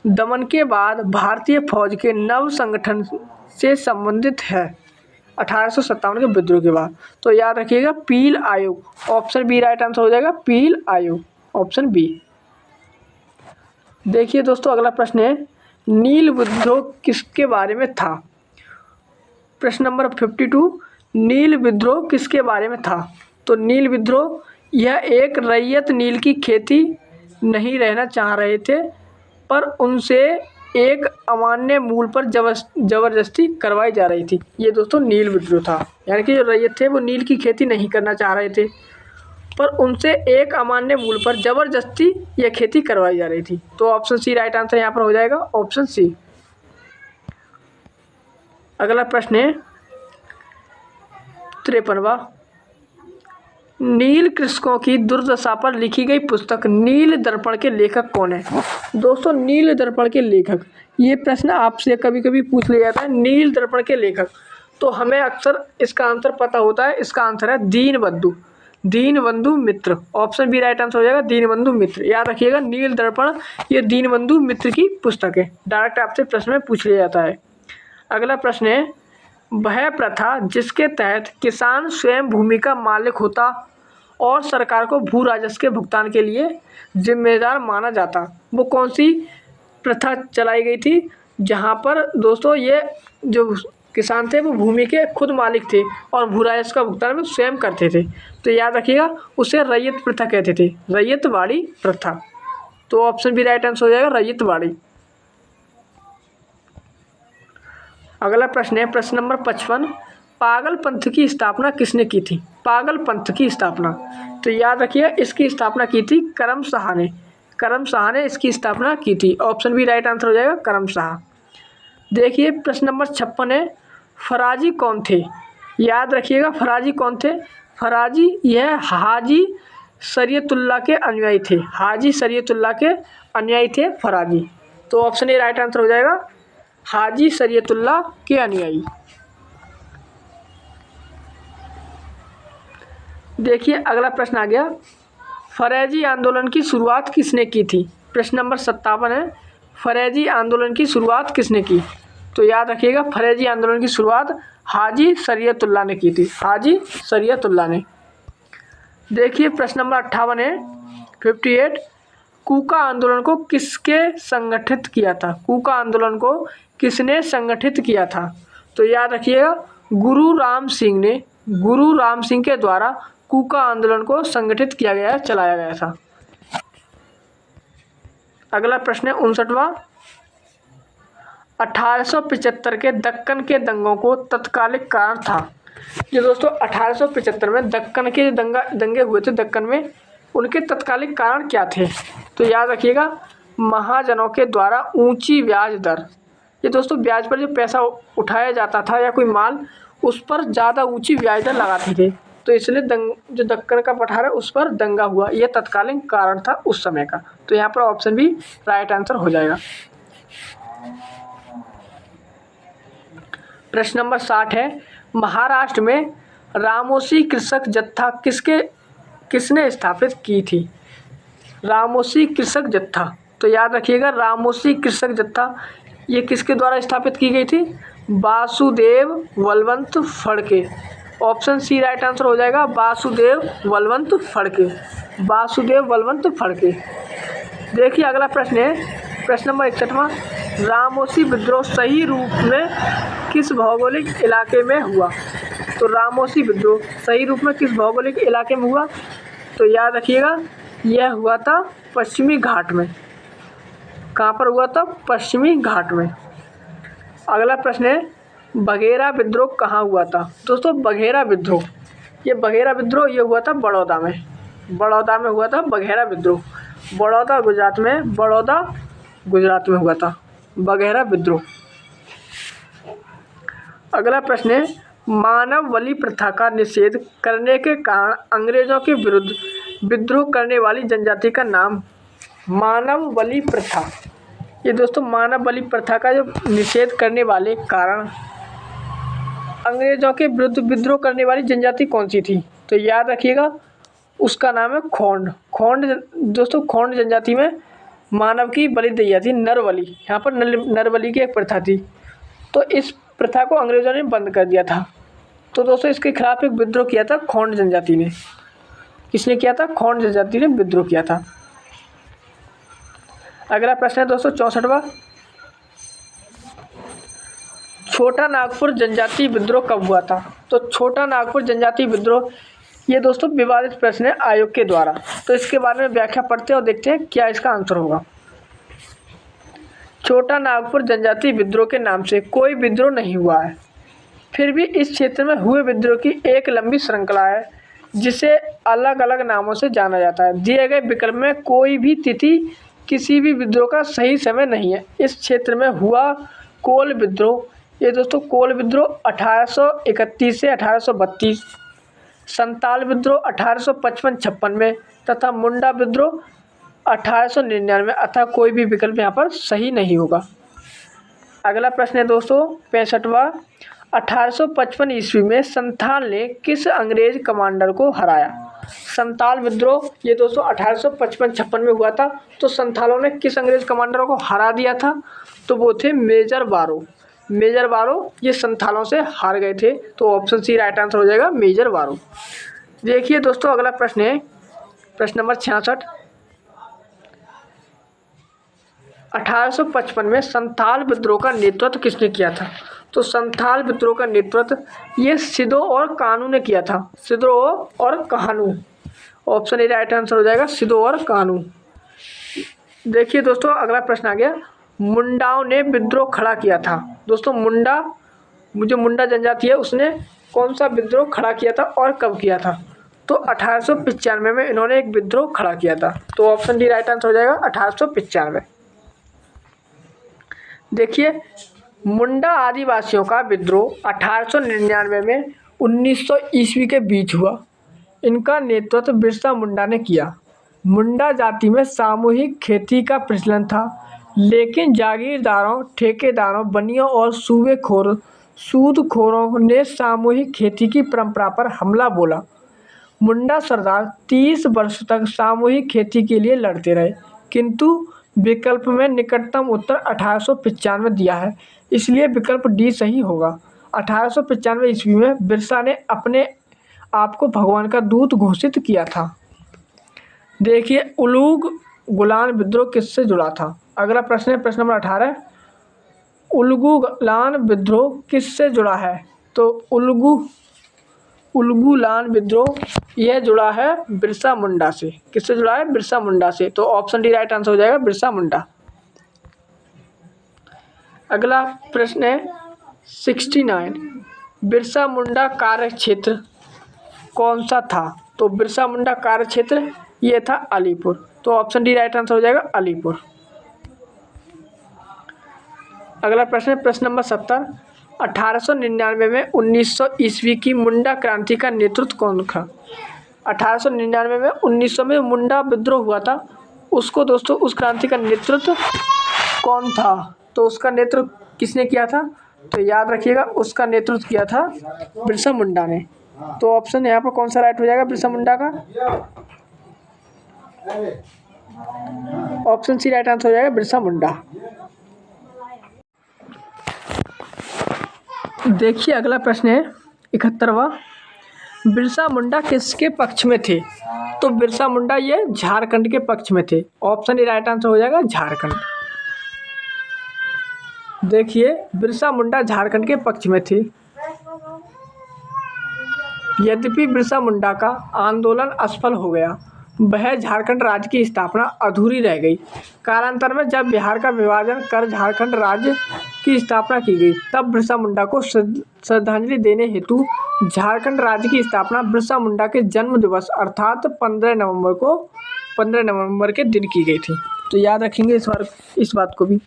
दमन के बाद भारतीय फौज के नव संगठन से संबंधित है। 1857 के विद्रोह के बाद, तो याद रखिएगा पील आयोग, ऑप्शन बी राइट आंसर हो जाएगा, पील आयोग, ऑप्शन बी। देखिए दोस्तों अगला प्रश्न है नील विद्रोह किसके बारे में था। प्रश्न नंबर 52, नील विद्रोह किसके बारे में था। तो नील विद्रोह यह एक रैयत नील की खेती नहीं रहना चाह रहे थे, पर उनसे एक अमान्य मूल पर जबरदस्ती करवाई जा रही थी। ये दोस्तों नील विद्रोह था, यानी कि जो रैयत थे वो नील की खेती नहीं करना चाह रहे थे, पर उनसे एक अमान्य मूल पर जबरदस्ती यह खेती करवाई जा रही थी। तो ऑप्शन सी राइट आंसर यहाँ पर हो जाएगा, ऑप्शन सी। अगला प्रश्न है 53वां, नील कृषकों की दुर्दशा पर लिखी गई पुस्तक नील दर्पण के लेखक कौन है। दोस्तों नील दर्पण के लेखक, ये प्रश्न आपसे कभी कभी पूछ लिया जाता है, नील दर्पण के लेखक, तो हमें अक्सर इसका आंसर पता होता है। इसका आंसर है दीनबंधु मित्र, ऑप्शन बी राइट आंसर हो जाएगा, दीनबंधु मित्र। याद रखिएगा नील दर्पण ये दीनबंधु मित्र की पुस्तक है, डायरेक्ट आपसे प्रश्न में पूछ लिया जाता है। अगला प्रश्न है वह प्रथा जिसके तहत किसान स्वयं भूमि का मालिक होता और सरकार को भू राजस्व के भुगतान के लिए जिम्मेदार माना जाता, वो कौन सी प्रथा चलाई गई थी, जहाँ पर दोस्तों ये जो किसान थे वो भूमि के खुद मालिक थे और भू राजस्व का भुगतान में स्वयं करते थे। तो याद रखिएगा उसे रैयत प्रथा कहते थे, रैयतवाड़ी प्रथा। तो ऑप्शन बी राइट आंसर हो जाएगा, रैयतवाड़ी। अगला प्रश्न है प्रश्न नंबर 55, पागल पंथ की स्थापना किसने की थी। पागल पंथ की स्थापना, तो याद रखिए इसकी स्थापना की थी करम शाह ने, करम शाह ने इसकी स्थापना की थी, ऑप्शन बी राइट आंसर हो जाएगा, करम शाह। देखिए प्रश्न नंबर 56 है फराजी कौन थे। याद रखिएगा फराजी कौन थे। फराजी यह हाजी शरीयतुल्लाह के अनुयायी थे, हाजी शरीयतुल्लाह के अनुयायी थे फराजी। तो ऑप्शन ए राइट आंसर हो जाएगा, हाजी शरीयतुल्लाह के अनुयायी। देखिए अगला प्रश्न आ गया, फरेजी आंदोलन की शुरुआत किसने की थी। प्रश्न नंबर 57 है, फरेजी आंदोलन की शुरुआत किसने की। तो याद रखिएगा फरेजी आंदोलन की शुरुआत हाजी शरीयतुल्लाह ने की थी, हाजी शरीयतुल्लाह ने। देखिए प्रश्न नंबर 58 है 58, कूका आंदोलन को किसके संगठित किया था। कूका आंदोलन को किसने संगठित किया था। तो याद रखिएगा गुरु राम सिंह ने, गुरु राम सिंह के द्वारा कूका आंदोलन को संगठित किया गया, चलाया गया था। अगला प्रश्न है 59वां, 1875 के दक्कन के दंगों को तत्कालिक कारण था। जो दोस्तों 1875 में दक्कन के दंगे हुए थे, दक्कन में उनके तत्कालिक कारण क्या थे। तो याद रखिएगा महाजनों के द्वारा ऊंची ब्याज दर, ये दोस्तों ब्याज पर जो पैसा उठाया जाता था या कोई माल, उस पर ज़्यादा ऊंची ब्याज दर लगाते थे, तो इसलिए जो दक्कन का पठार है उस पर दंगा हुआ, यह तत्कालीन कारण था उस समय का। तो यहाँ पर ऑप्शन बी राइट आंसर हो जाएगा। प्रश्न नंबर 60 है, महाराष्ट्र में रामोसी कृषक जत्था किसने स्थापित की थी। रामोसी कृषक जत्था, तो याद रखिएगा रामोसी कृषक जत्था ये किसके द्वारा स्थापित की गई थी। Vasudev Balwant Phadke, option C right answer हो जाएगा, वासुदेव बलवंत फड़के, वासुदेव बलवंत फड़के। देखिए अगला प्रश्न है प्रश्न नंबर 61वां, रामोसी विद्रोह सही रूप में किस भौगोलिक इलाके में हुआ? तो रामोसी विद्रोह सही रूप में किस भौगोलिक इलाके में हुआ? तो याद रखिएगा, यह हुआ था पश्चिमी घाट में। कहाँ पर हुआ था? पश्चिमी घाट में। अगला प्रश्न है, बघेरा विद्रोह कहाँ हुआ था? दोस्तों बघेरा विद्रोह, ये हुआ था बड़ौदा में। बड़ौदा में हुआ था बघेरा विद्रोह। बड़ौदा गुजरात में हुआ था बघेरा विद्रोह। अगला प्रश्न है, मानव बलि प्रथा का निषेध करने के कारण अंग्रेजों के विरुद्ध विद्रोह करने वाली जनजाति का नाम? मानव बलि प्रथा, ये दोस्तों मानव बलि प्रथा का जो निषेध करने वाले कारण अंग्रेजों के विरुद्ध विद्रोह करने वाली जनजाति कौन सी थी? तो याद रखिएगा, उसका नाम है खोंड। दोस्तों खोंड जनजाति में मानव की बलि दी जाती, नरबलि। यहाँ पर नरबलि की एक प्रथा थी, तो इस प्रथा को अंग्रेजों ने बंद कर दिया था। तो दोस्तों इसके खिलाफ एक विद्रोह किया था खोंड जनजाति ने। किसने किया था? खोंड जनजाति ने विद्रोह किया था। अगला प्रश्न है दोस्तों 64वां, छोटा नागपुर जनजाति विद्रोह कब हुआ था? तो छोटा नागपुर जनजाति विद्रोह, ये दोस्तों विवादित प्रश्न है आयोग के द्वारा। तो इसके बारे में व्याख्या पढ़ते हैं और देखते हैं क्या इसका आंसर होगा। छोटा नागपुर जनजाति विद्रोह के नाम से कोई विद्रोह नहीं हुआ है, फिर भी इस क्षेत्र में हुए विद्रोह की एक लंबी श्रृंखला है जिसे अलग अलग नामों से जाना जाता है। दिए गए विकल्प में कोई भी तिथि किसी भी विद्रोह का सही समय नहीं है। इस क्षेत्र में हुआ कोल विद्रोह, ये दोस्तों कोल विद्रोह 1831 से 1832, संताल विद्रोह 1855-56 में तथा मुंडा विद्रोह 1899। अतः कोई भी विकल्प यहाँ पर सही नहीं होगा। अगला प्रश्न है दोस्तों 65वां, 1855 ईस्वी में संथाल ने किस अंग्रेज कमांडर को हराया? संताल विद्रोह, ये दोस्तों 1855-56 में हुआ था। तो संथालों ने किस अंग्रेज कमांडर को हरा दिया था? तो वो थे मेजर बारो। मेजर बारो ये संथालों से हार गए थे। तो ऑप्शन सी राइट आंसर हो जाएगा, मेजर बारो। देखिए दोस्तों अगला प्रश्न है प्रश्न नंबर 66, 1855 में संथाल विद्रोह का नेतृत्व किसने किया था? तो संथाल विद्रोह का नेतृत्व ये सिदो और कानू ने किया था। सिदो और कानू, ऑप्शन ए राइट आंसर हो जाएगा, सिदो और कानू। देखिए दोस्तों अगला प्रश्न आ गया, मुंडाओं ने विद्रोह खड़ा किया था। दोस्तों मुंडा जनजाति है, उसने कौन सा विद्रोह खड़ा किया था और कब किया था? तो 1895 में इन्होंने एक विद्रोह खड़ा किया था। तो ऑप्शन डी राइट आंसर हो जाएगा, 1895। देखिए मुंडा आदिवासियों का विद्रोह 1899 में 1900 ईस्वी के बीच हुआ। इनका नेतृत्व बिरसा मुंडा ने किया। मुंडा जाति में सामूहिक खेती का प्रचलन था, लेकिन जागीरदारों, ठेकेदारों, बनियों और सूदखोरों ने सामूहिक खेती की परंपरा पर हमला बोला। मुंडा सरदार 30 वर्ष तक सामूहिक खेती के लिए लड़ते रहे, किंतु विकल्प में निकटतम उत्तर 1895 दिया है, इसलिए विकल्प डी सही होगा। 1895 ईस्वी में बिरसा ने अपने आप को भगवान का दूत घोषित किया था। देखिए उलूग गुलान विद्रोह किससे जुड़ा था? अगला प्रश्न है प्रश्न नंबर 18, उलगुलान विद्रोह किससे जुड़ा है? तो उलगुलान विद्रोह यह जुड़ा है बिरसा मुंडा से। किससे जुड़ा है? बिरसा मुंडा से। तो ऑप्शन डी राइट आंसर हो जाएगा, बिरसा मुंडा। अगला प्रश्न है 69, बिरसा मुंडा कार्य क्षेत्र कौन सा था? तो बिरसा मुंडा कार्य क्षेत्र ये था अलीपुर। तो ऑप्शन डी राइट आंसर हो जाएगा, अलीपुर। अगला प्रश्न है प्रश्न नंबर 70, 1899 में 1900 ईस्वी की मुंडा क्रांति का नेतृत्व कौन था? 1899 में 1900 में मुंडा विद्रोह हुआ था, उसको दोस्तों उस क्रांति का नेतृत्व कौन था? तो उसका नेतृत्व किसने किया था? तो याद रखिएगा उसका नेतृत्व किया था बिरसा मुंडा ने। तो ऑप्शन यहाँ पर कौन सा राइट हो जाएगा बिरसा मुंडा का? ऑप्शन सी राइट आंसर हो जाएगा, बिरसा मुंडा। देखिए अगला प्रश्न है 71वां, बिरसा मुंडा किसके पक्ष में थे? तो बिरसा मुंडा ये झारखंड के पक्ष में थे। ऑप्शन ए राइट आंसर हो जाएगा, झारखंड। देखिए, बिरसा मुंडा झारखंड के पक्ष में थे। यद्यपि बिरसा मुंडा का आंदोलन असफल हो गया, वह झारखंड राज्य की स्थापना अधूरी रह गई। कालांतर में जब बिहार का विभाजन कर झारखंड राज्य की स्थापना की गई, तब बिरसा मुंडा को श्रद्धांजलि देने हेतु झारखंड राज्य की स्थापना बिरसा मुंडा के जन्म दिवस अर्थात 15 नवंबर के दिन की गई थी। तो याद रखेंगे इस बात को भी।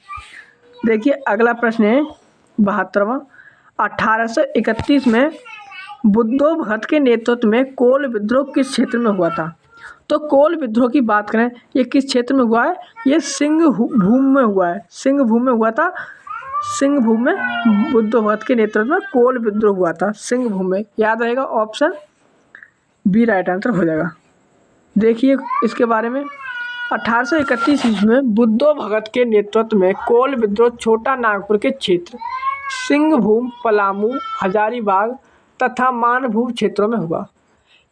देखिए, अगला प्रश्न है 72वां। 1831 में बुद्धो भगत के नेतृत्व में कोल विद्रोह किस क्षेत्र में हुआ था? तो कोल विद्रोह की बात करें, ये किस क्षेत्र में हुआ है? ये सिंहभूम में हुआ है। सिंहभूम में हुआ था। सिंहभूम में बुद्धो भगत के नेतृत्व में कोल विद्रोह हुआ था, सिंहभूम में। याद रहेगा, ऑप्शन बी राइट आंसर हो जाएगा। देखिए इसके बारे में, 1831 ईस्वी में बुद्धो भगत के नेतृत्व में कोल विद्रोह छोटा नागपुर के क्षेत्र सिंहभूम, पलामू, हजारीबाग तथा मानभूम क्षेत्रों में हुआ।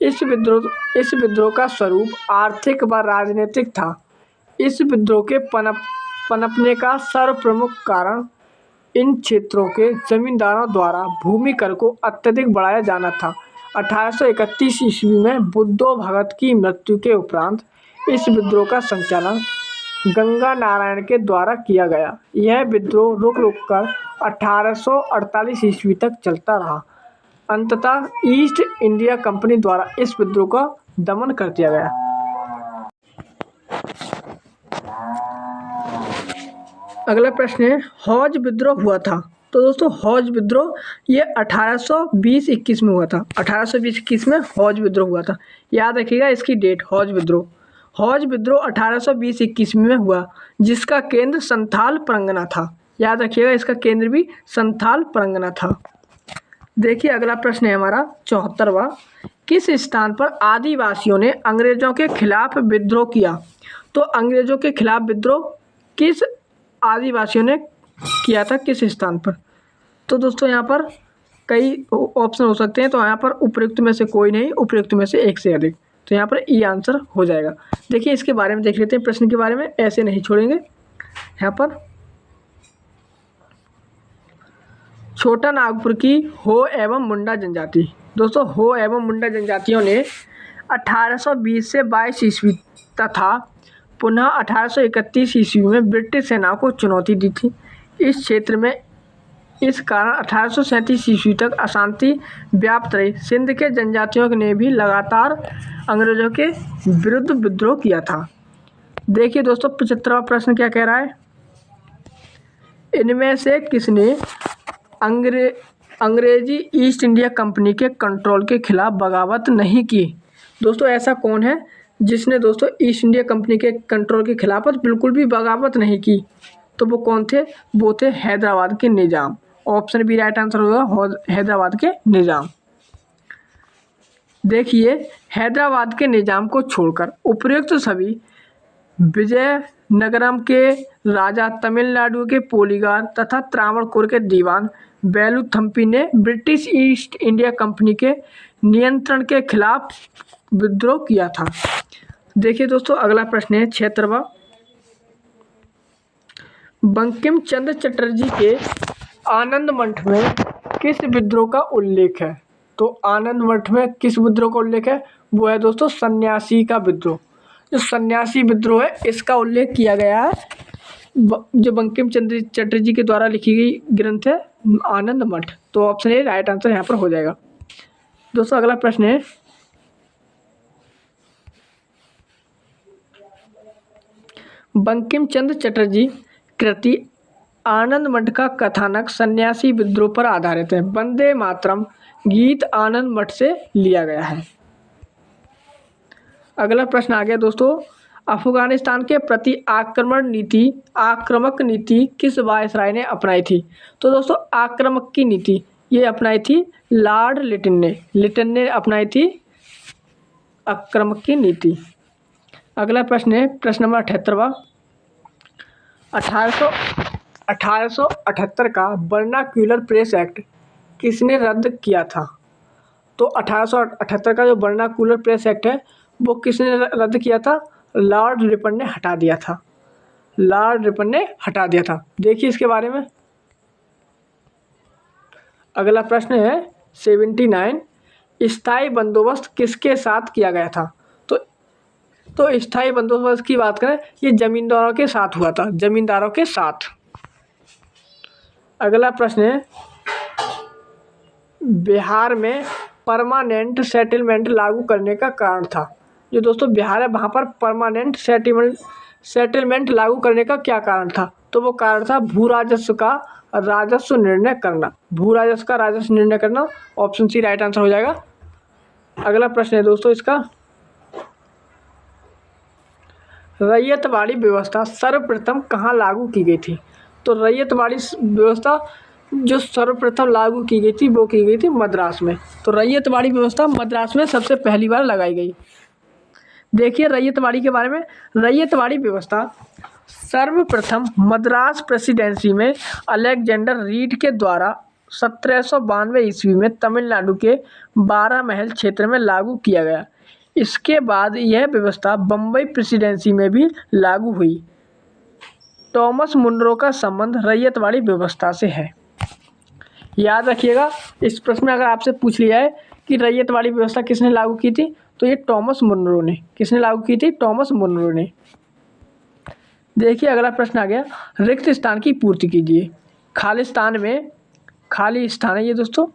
इस विद्रोह का स्वरूप आर्थिक व राजनीतिक था। इस विद्रोह के पनपने का सर्वप्रमुख कारण इन क्षेत्रों के जमींदारों द्वारा भूमि कर को अत्यधिक बढ़ाया जाना था। 1831 ईस्वी में बुद्धो भगत की मृत्यु के उपरांत इस विद्रोह का संचालन गंगा नारायण के द्वारा किया गया। यह विद्रोह रुक कर 1848 ईस्वी तक चलता रहा। अंततः ईस्ट इंडिया कंपनी द्वारा इस विद्रोह का दमन कर दिया गया। अगला प्रश्न है, हौज विद्रोह हुआ था। तो दोस्तों, हौज विद्रोह ये 1820-21 में हुआ था। 1820-21 में हौज विद्रोह हुआ था। याद रखिएगा इसकी डेट। हौज विद्रोह 1820-21 में हुआ, जिसका केंद्र संथाल परगना था। याद रखिएगा, इसका केंद्र भी संथाल परगना था। देखिए अगला प्रश्न है हमारा 74वां। किस स्थान पर आदिवासियों ने अंग्रेजों के खिलाफ विद्रोह किया? तो अंग्रेजों के खिलाफ विद्रोह किस आदिवासियों ने किया था, किस स्थान पर? तो दोस्तों यहाँ पर कई ऑप्शन हो सकते हैं। तो यहाँ पर उपयुक्त में से कोई नहीं, उपयुक्त में से एक से अधिक। तो यहाँ पर ई आंसर हो जाएगा। देखिए इसके बारे में देख लेते हैं, प्रश्न के बारे में, ऐसे नहीं छोड़ेंगे। यहाँ पर छोटा नागपुर की हो एवं मुंडा जनजाति। दोस्तों, हो एवं मुंडा जनजातियों ने 1820 से 22 ईस्वी तथा पुनः 1831 ईस्वी में ब्रिटिश सेना को चुनौती दी थी। इस क्षेत्र में इस कारण 1837 ईस्वी तक अशांति व्याप्त रही। सिंध के जनजातियों ने भी लगातार अंग्रेजों के विरुद्ध विद्रोह किया था। देखिए दोस्तों, 75वां प्रश्न क्या कह रहा है? इनमें से किसने अंग्रेजी ईस्ट इंडिया कंपनी के कंट्रोल के खिलाफ बगावत नहीं की? दोस्तों, ऐसा कौन है जिसने दोस्तों ईस्ट इंडिया कंपनी के कंट्रोल के खिलाफ बिल्कुल भी बगावत नहीं की? तो वो कौन थे? वो थे हैदराबाद के निज़ाम। ऑप्शन बी राइट आंसर होगा, हैदराबाद के निज़ाम। देखिए, हैदराबाद के निज़ाम को छोड़कर उपयुक्त सभी विजयनगरम के राजा, तमिलनाडु के पोलीगार तथा त्रावणकोर के दीवान वेलुथम्पी ने ब्रिटिश ईस्ट इंडिया कंपनी के नियंत्रण के खिलाफ विद्रोह किया था। देखिए दोस्तों, अगला प्रश्न है 76वां। बंकिम चंद्र चटर्जी के आनंद मठ में किस विद्रोह का उल्लेख है? तो आनंद मठ में किस विद्रोह का उल्लेख है? वो है दोस्तों सन्यासी का विद्रोह। जो सन्यासी विद्रोह है, इसका उल्लेख किया गया है, जो बंकिम चंद्र चटर्जी के द्वारा लिखी गई ग्रंथ है आनंद मठ। तो ऑप्शन ए राइट आंसर यहाँ पर हो जाएगा। दोस्तों, अगला प्रश्न है बंकिम चंद्र चटर्जी कृति आनंद मठ का कथानक सन्यासी विद्रोह पर आधारित है। वंदे मातरम गीत आनंद मठ से लिया गया है। अगला प्रश्न आ गया दोस्तों, अफगानिस्तान के प्रति आक्रामक नीति किस वायसराय ने अपनाई थी? तो दोस्तों, आक्रामक की नीति ये अपनाई थी लॉर्ड लिटन ने अपनाई थी आक्रामक की नीति। अगला प्रश्न है प्रश्न नंबर 78वां। 1878 का वर्नाक्यूलर प्रेस एक्ट किसने रद्द किया था? तो 1878 का जो वर्नाक्यूलर प्रेस एक्ट है, वो किसने रद्द किया था? लॉर्ड रिपन ने हटा दिया था। देखिए इसके बारे में, अगला प्रश्न है 79, स्थायी बंदोबस्त किसके साथ किया गया था? तो स्थायी बंदोबस्त की बात करें, ये जमींदारों के साथ हुआ था, जमींदारों के साथ। अगला प्रश्न है बिहार में परमानेंट सेटलमेंट लागू करने का कारण था। जो दोस्तों बिहार है, वहाँ पर परमानेंट सेटलमेंट लागू करने का क्या कारण था? तो वो कारण था भू राजस्व का राजस्व निर्णय करना। भू राजस्व का राजस्व निर्णय करना, ऑप्शन सी राइट आंसर हो जाएगा। अगला प्रश्न है दोस्तों इसका, रैयतवाड़ी व्यवस्था सर्वप्रथम कहाँ लागू की गई थी? तो रैयतवाड़ी व्यवस्था जो सर्वप्रथम लागू की गई थी वो की गई थी मद्रास में। तो रैयतवाड़ी व्यवस्था मद्रास में सबसे पहली बार लगाई गई। देखिए रैयतवाड़ी के बारे में, रैयतवाड़ी व्यवस्था सर्वप्रथम मद्रास प्रेसिडेंसी में अलेक्जेंडर रीड के द्वारा 1792 ईस्वी में तमिलनाडु के 12 महल क्षेत्र में लागू किया गया। इसके बाद यह व्यवस्था बम्बई प्रेसिडेंसी में भी लागू हुई। टॉमस मुनरो का संबंध रैयतवाड़ी व्यवस्था से है। याद रखिएगा, इस प्रश्न में अगर आपसे पूछ लिया है कि रैयतवाड़ी व्यवस्था किसने लागू की थी, तो ये टॉमस मुनरो ने। किसने लागू की थी? टॉमस मुनरो ने। देखिए अगला प्रश्न आ गया, रिक्त स्थान की पूर्ति कीजिए। खालिस्तान में, खाली स्थान है ये दोस्तों,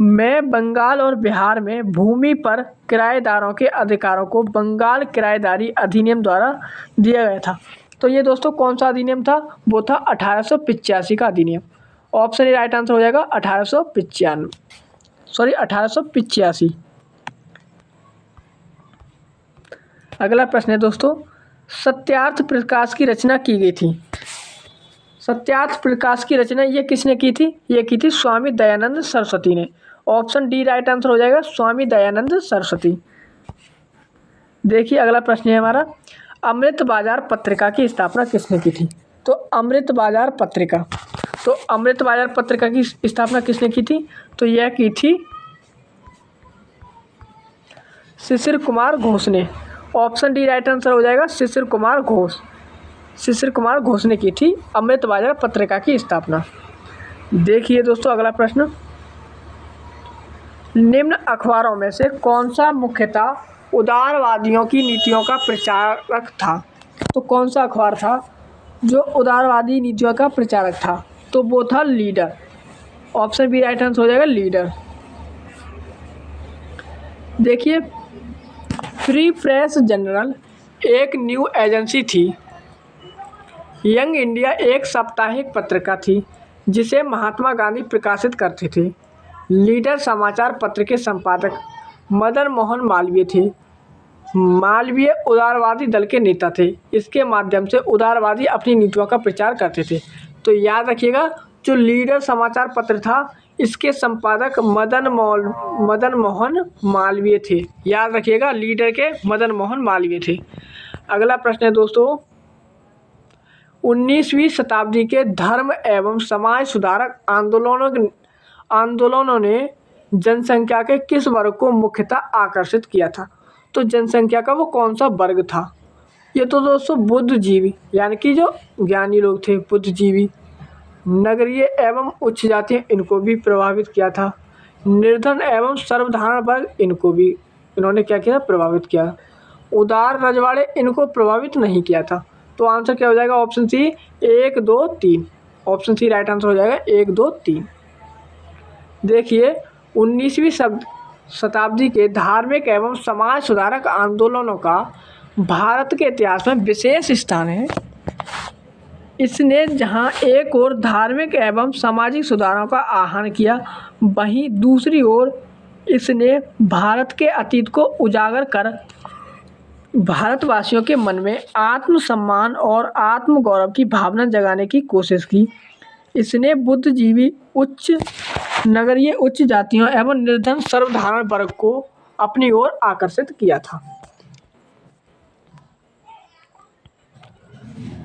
में बंगाल और बिहार में भूमि पर किराएदारों के अधिकारों को बंगाल किराएदारी अधिनियम द्वारा दिया गया था। तो ये दोस्तों कौन सा अधिनियम था? वो था 1885 का अधिनियम। ऑप्शन ए राइट आंसर हो जाएगा 1885। अगला प्रश्न है दोस्तों, सत्यार्थ प्रकाश की रचना की गई थी। सत्यार्थ प्रकाश की रचना ये किसने की थी? ये की थी स्वामी दयानंद सरस्वती ने। ऑप्शन डी राइट आंसर हो जाएगा, स्वामी दयानंद सरस्वती। देखिए अगला प्रश्न है हमारा, अमृत बाजार पत्रिका की स्थापना किसने की थी? तो अमृत बाजार पत्रिका, तो अमृत बाजार पत्रिका की स्थापना किसने की थी? तो यह की थी शिशिर कुमार घोष ने। ऑप्शन डी राइट आंसर हो जाएगा, शिशिर कुमार घोष। शिशिर कुमार घोष ने की थी अमृत बाजार पत्रिका की स्थापना। देखिए दोस्तों अगला प्रश्न, निम्न अखबारों में से कौन सा मुख्यतः उदारवादियों की नीतियों का प्रचारक था? तो कौन सा अखबार था जो उदारवादी नीतियों का प्रचारक था? तो वो था leader. Option B right answer हो जाएगा, लीडर। देखिए फ्री प्रेस जर्नल एक न्यू एजेंसी थी। यंग इंडिया एक साप्ताहिक पत्रिका थी जिसे महात्मा गांधी प्रकाशित करते थे। लीडर समाचार पत्र के संपादक मदन मोहन मालवीय थे। मालवीय उदारवादी दल के नेता थे। इसके माध्यम से उदारवादी अपनी नीतियों का प्रचार करते थे। तो याद रखिएगा, जो लीडर समाचार पत्र था इसके संपादक मदन मोहन मालवीय थे। याद रखिएगा, लीडर के मदन मोहन मालवीय थे। अगला प्रश्न है दोस्तों, 19वीं शताब्दी के धर्म एवं समाज सुधारक आंदोलनों ने जनसंख्या के किस वर्ग को मुख्यतः आकर्षित किया था? तो जनसंख्या का वो कौन सा वर्ग था? ये तो दोस्तों बुद्धिजीवी, यानी कि जो ज्ञानी लोग थे, बुद्धिजीवी। नगरीय एवं उच्च जाति, इनको भी प्रभावित किया था। निर्धन एवं सर्वधारण वर्ग, इनको भी इन्होंने क्या किया? प्रभावित किया। उदार रजवाड़े, इनको प्रभावित नहीं किया था। तो आंसर क्या हो जाएगा? Option C 1, 2, 3। Option C right answer हो जाएगा 1, 2, 3। देखिए 19वीं शताब्दी के धार्मिक एवं समाज सुधारक आंदोलनों का भारत के इतिहास में विशेष स्थान है। इसने जहां एक ओर धार्मिक एवं सामाजिक सुधारों का आह्वान किया, वहीं दूसरी ओर इसने भारत के अतीत को उजागर कर भारतवासियों के मन में आत्मसम्मान और आत्मगौरव की भावना जगाने की कोशिश की। इसने बुद्धिजीवी, नगरीय उच्च जातियों एवं निर्धन सर्वधारण वर्ग को अपनी ओर आकर्षित किया था।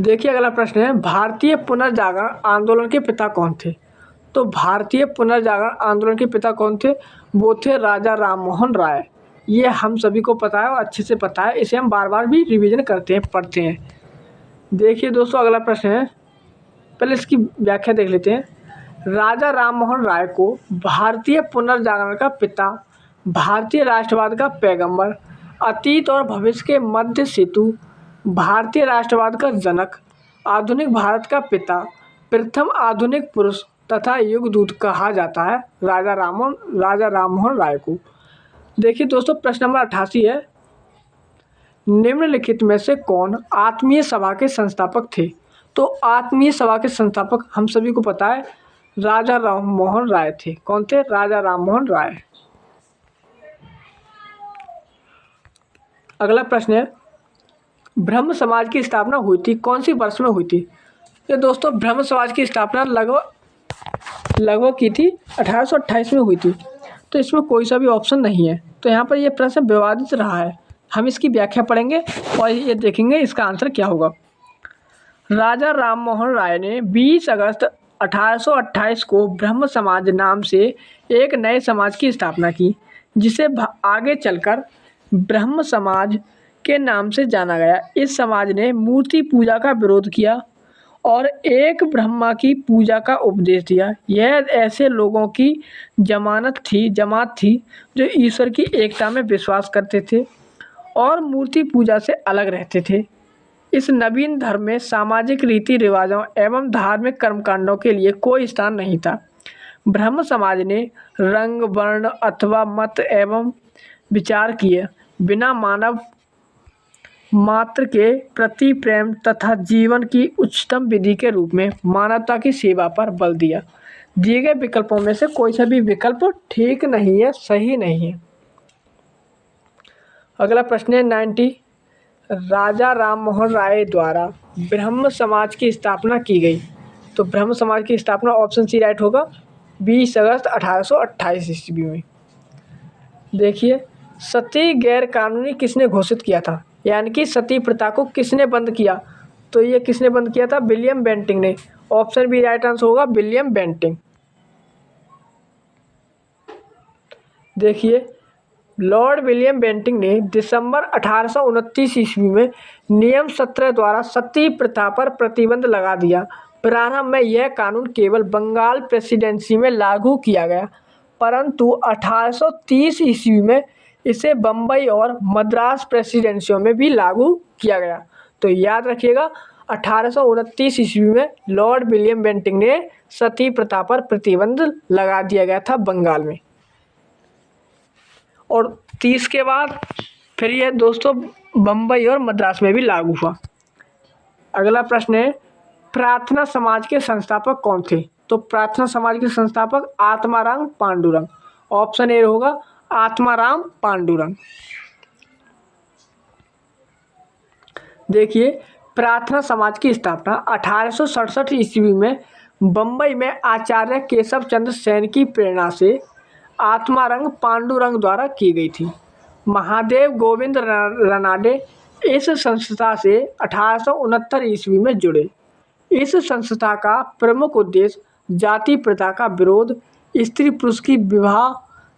देखिए अगला प्रश्न है, भारतीय पुनर्जागरण आंदोलन के पिता कौन थे? तो भारतीय पुनर्जागरण आंदोलन के पिता कौन थे? वो थे राजा राममोहन राय। ये हम सभी को पता है और अच्छे से पता है, इसे हम बार बार भी रिवीजन करते हैं, पढ़ते हैं। देखिए दोस्तों अगला प्रश्न है, पहले इसकी व्याख्या देख लेते हैं। राजा राममोहन राय को भारतीय पुनर्जागरण का पिता, भारतीय राष्ट्रवाद का पैगंबर, अतीत और भविष्य के मध्य सेतु, भारतीय राष्ट्रवाद का जनक, आधुनिक भारत का पिता, प्रथम आधुनिक पुरुष तथा युगदूत कहा जाता है राजा राममोहन राय को। देखिए दोस्तों, प्रश्न नंबर 88 है, निम्नलिखित में से कौन आत्मीय सभा के संस्थापक थे? तो आत्मीय सभा के संस्थापक हम सभी को पता है राजा राममोहन राय थे। कौन थे? राजा राममोहन राय। अगला प्रश्न है, ब्रह्म समाज की स्थापना हुई थी कौन सी वर्ष में हुई थी? ये दोस्तों ब्रह्म समाज की स्थापना लगभग की थी 1828 में हुई थी। तो इसमें कोई सा भी ऑप्शन नहीं है, तो यहाँ पर ये प्रश्न विवादित रहा है। हम इसकी व्याख्या पढ़ेंगे और ये देखेंगे इसका आंसर क्या होगा। राजा राममोहन राय ने 20 अगस्त 1828 को ब्रह्म समाज नाम से एक नए समाज की स्थापना की, जिसे आगे चलकर ब्रह्म समाज के नाम से जाना गया। इस समाज ने मूर्ति पूजा का विरोध किया और एक ब्रह्मा की पूजा का उपदेश दिया। यह ऐसे लोगों की जमात थी जो ईश्वर की एकता में विश्वास करते थे और मूर्ति पूजा से अलग रहते थे। इस नवीन धर्म में सामाजिक रीति रिवाजों एवं धार्मिक कर्मकांडों के लिए कोई स्थान नहीं था। ब्रह्म समाज ने रंग, वर्ण अथवा मत एवं विचार किए बिना मानव मात्र के प्रति प्रेम तथा जीवन की उच्चतम विधि के रूप में मानवता की सेवा पर बल दिया। दिए गए विकल्पों में से कोई सा भी विकल्प ठीक नहीं है, सही नहीं है। अगला प्रश्न है 90, राजा राममोहन राय द्वारा ब्रह्म समाज की स्थापना की गई। तो ब्रह्म समाज की स्थापना ऑप्शन सी राइट होगा 20 अगस्त 1828 ईस्वी में। देखिए, सती गैर कानूनी किसने घोषित किया था, यानी कि सती प्रथा को किसने बंद किया? तो ये किसने बंद किया था? विलियम बेंटिंग ने। ऑप्शन बी राइट आंसर होगा विलियम बेंटिंग। देखिए, लॉर्ड विलियम बेंटिंग ने दिसंबर 1829 ईस्वी में नियम 17 द्वारा सती प्रथा पर प्रतिबंध लगा दिया। प्रारंभ में यह कानून केवल बंगाल प्रेसिडेंसी में लागू किया गया, परंतु 1830 ईस्वी में इसे बम्बई और मद्रास प्रेसिडेंसियों में भी लागू किया गया। तो याद रखिएगा, 1829 ईस्वी में लॉर्ड विलियम बेंटिंग ने सती प्रथा पर प्रतिबंध लगा दिया गया था बंगाल में, और 30 के बाद फिर यह दोस्तों बम्बई और मद्रास में भी लागू हुआ। अगला प्रश्न है, प्रार्थना समाज के संस्थापक कौन थे? तो प्रार्थना समाज के संस्थापक आत्माराम पांडुरंग। ऑप्शन ए होगा आत्माराम पांडुरंग। देखिए, प्रार्थना समाज की स्थापना 1867 ईस्वी में बम्बई में आचार्य केशव चंद्र सेन की प्रेरणा से आत्माराम पांडुरंग द्वारा की गई थी। महादेव गोविंद रनाडे इस संस्था से 1869 ईस्वी में जुड़े। इस संस्था का प्रमुख उद्देश्य जाति प्रथा का विरोध, स्त्री पुरुष की विवाह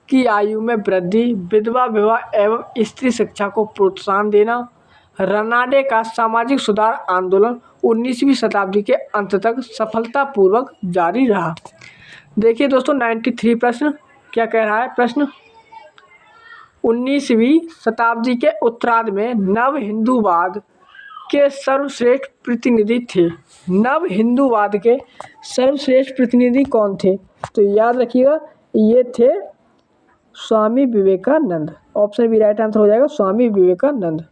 की आयु में वृद्धि, विधवा विवाह एवं स्त्री शिक्षा को प्रोत्साहन देना। रनाडे का सामाजिक सुधार आंदोलन 19वीं शताब्दी के अंत तक सफलतापूर्वक जारी रहा। देखिए दोस्तों, 93 प्रश्न क्या कह रहा है? प्रश्न 19वीं शताब्दी के उत्तरार्ध में नव हिंदूवाद के सर्वश्रेष्ठ प्रतिनिधि थे। नव हिंदूवाद के सर्वश्रेष्ठ प्रतिनिधि कौन थे? तो याद रखिएगा, ये थे Swami Vivekananda. Option B right answer हो जाएगा स्वामी विवेकानंद।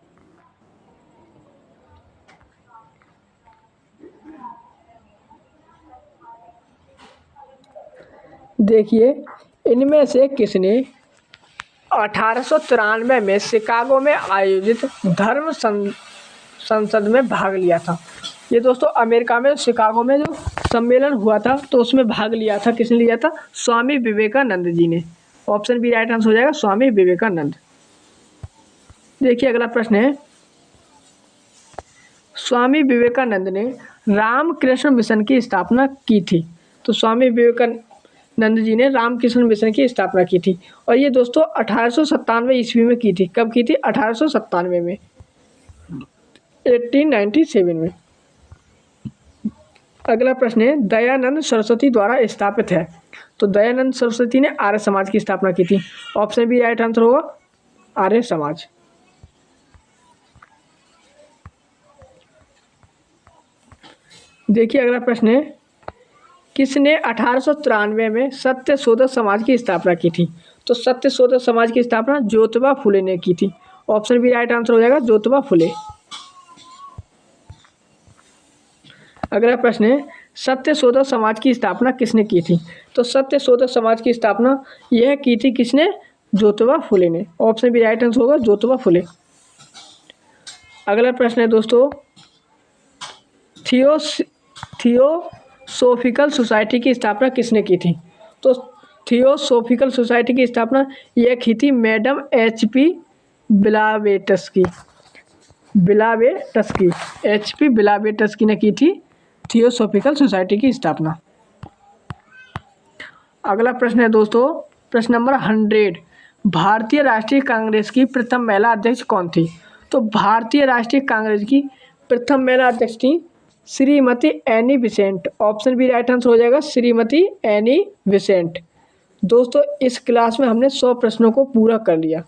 देखिए, इनमें से किसने 1893 में शिकागो में आयोजित धर्म संसद में भाग लिया था? ये दोस्तों अमेरिका में शिकागो में जो सम्मेलन हुआ था तो उसमें भाग लिया था। किसने लिया था? स्वामी विवेकानंद जी ने। ऑप्शन बी राइट आंसर हो जाएगा स्वामी विवेकानंद। देखिए, अगला प्रश्न है, स्वामी विवेकानंद ने रामकृष्ण मिशन की स्थापना की थी। तो स्वामी विवेकानंद जी ने रामकृष्ण मिशन की स्थापना की थी, और ये दोस्तों 1897 ईस्वी में की थी। कब की थी? 1897 में, 1897 में। अगला प्रश्न है दयानंद सरस्वती द्वारा स्थापित है। तो दयानंद सरस्वती ने आर्य समाज की स्थापना की थी। ऑप्शन बी राइट आंसर होगा आर्य समाज। देखिए अगला प्रश्न है किसने 1893 में सत्यशोधक समाज की स्थापना की थी। तो सत्यशोधक समाज की स्थापना ज्योतिबा फुले ने की थी। ऑप्शन बी राइट आंसर हो जाएगा ज्योतिबा फुले। अगला प्रश्न है सत्यशोधक समाज की स्थापना किसने की थी। तो सत्यशोधक समाज की स्थापना यह की थी किसने, ज्योतिबा फुले ने। ऑप्शन बी राइट आंसर होगा ज्योतिबा फुले। अगला प्रश्न है दोस्तों थियोसोफिकल सोसाइटी की स्थापना किसने की थी। तो थियोसोफिकल सोसाइटी की स्थापना यह की थी मैडम HP ब्लावेटस्की HP ब्लावेटस्की ने की थी थियोसोफिकल सोसाइटी की स्थापना। अगला प्रश्न है दोस्तों प्रश्न नंबर 100 भारतीय राष्ट्रीय कांग्रेस की प्रथम महिला अध्यक्ष कौन थी। तो भारतीय राष्ट्रीय कांग्रेस की प्रथम महिला अध्यक्ष थी Shrimati Annie Besant. Option B right answer हो जाएगा श्रीमती एनी बेसेंट। दोस्तों इस क्लास में हमने 100 प्रश्नों को पूरा कर लिया।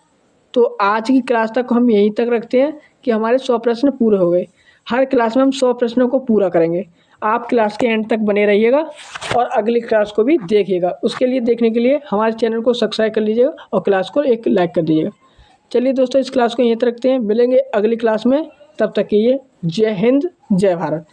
तो आज की क्लास तक हम यहीं तक रखते हैं कि हमारे 100 प्रश्न पूरे हो गए। हर क्लास में हम 100 प्रश्नों को पूरा करेंगे। आप क्लास के एंड तक बने रहिएगा और अगली क्लास को भी देखिएगा। उसके लिए देखने के लिए हमारे चैनल को सब्सक्राइब कर लीजिएगा और क्लास को एक लाइक कर दीजिएगा। चलिए दोस्तों इस क्लास को यहीं तक रखते हैं, मिलेंगे अगली क्लास में। तब तक के लिए जय हिंद जय भारत।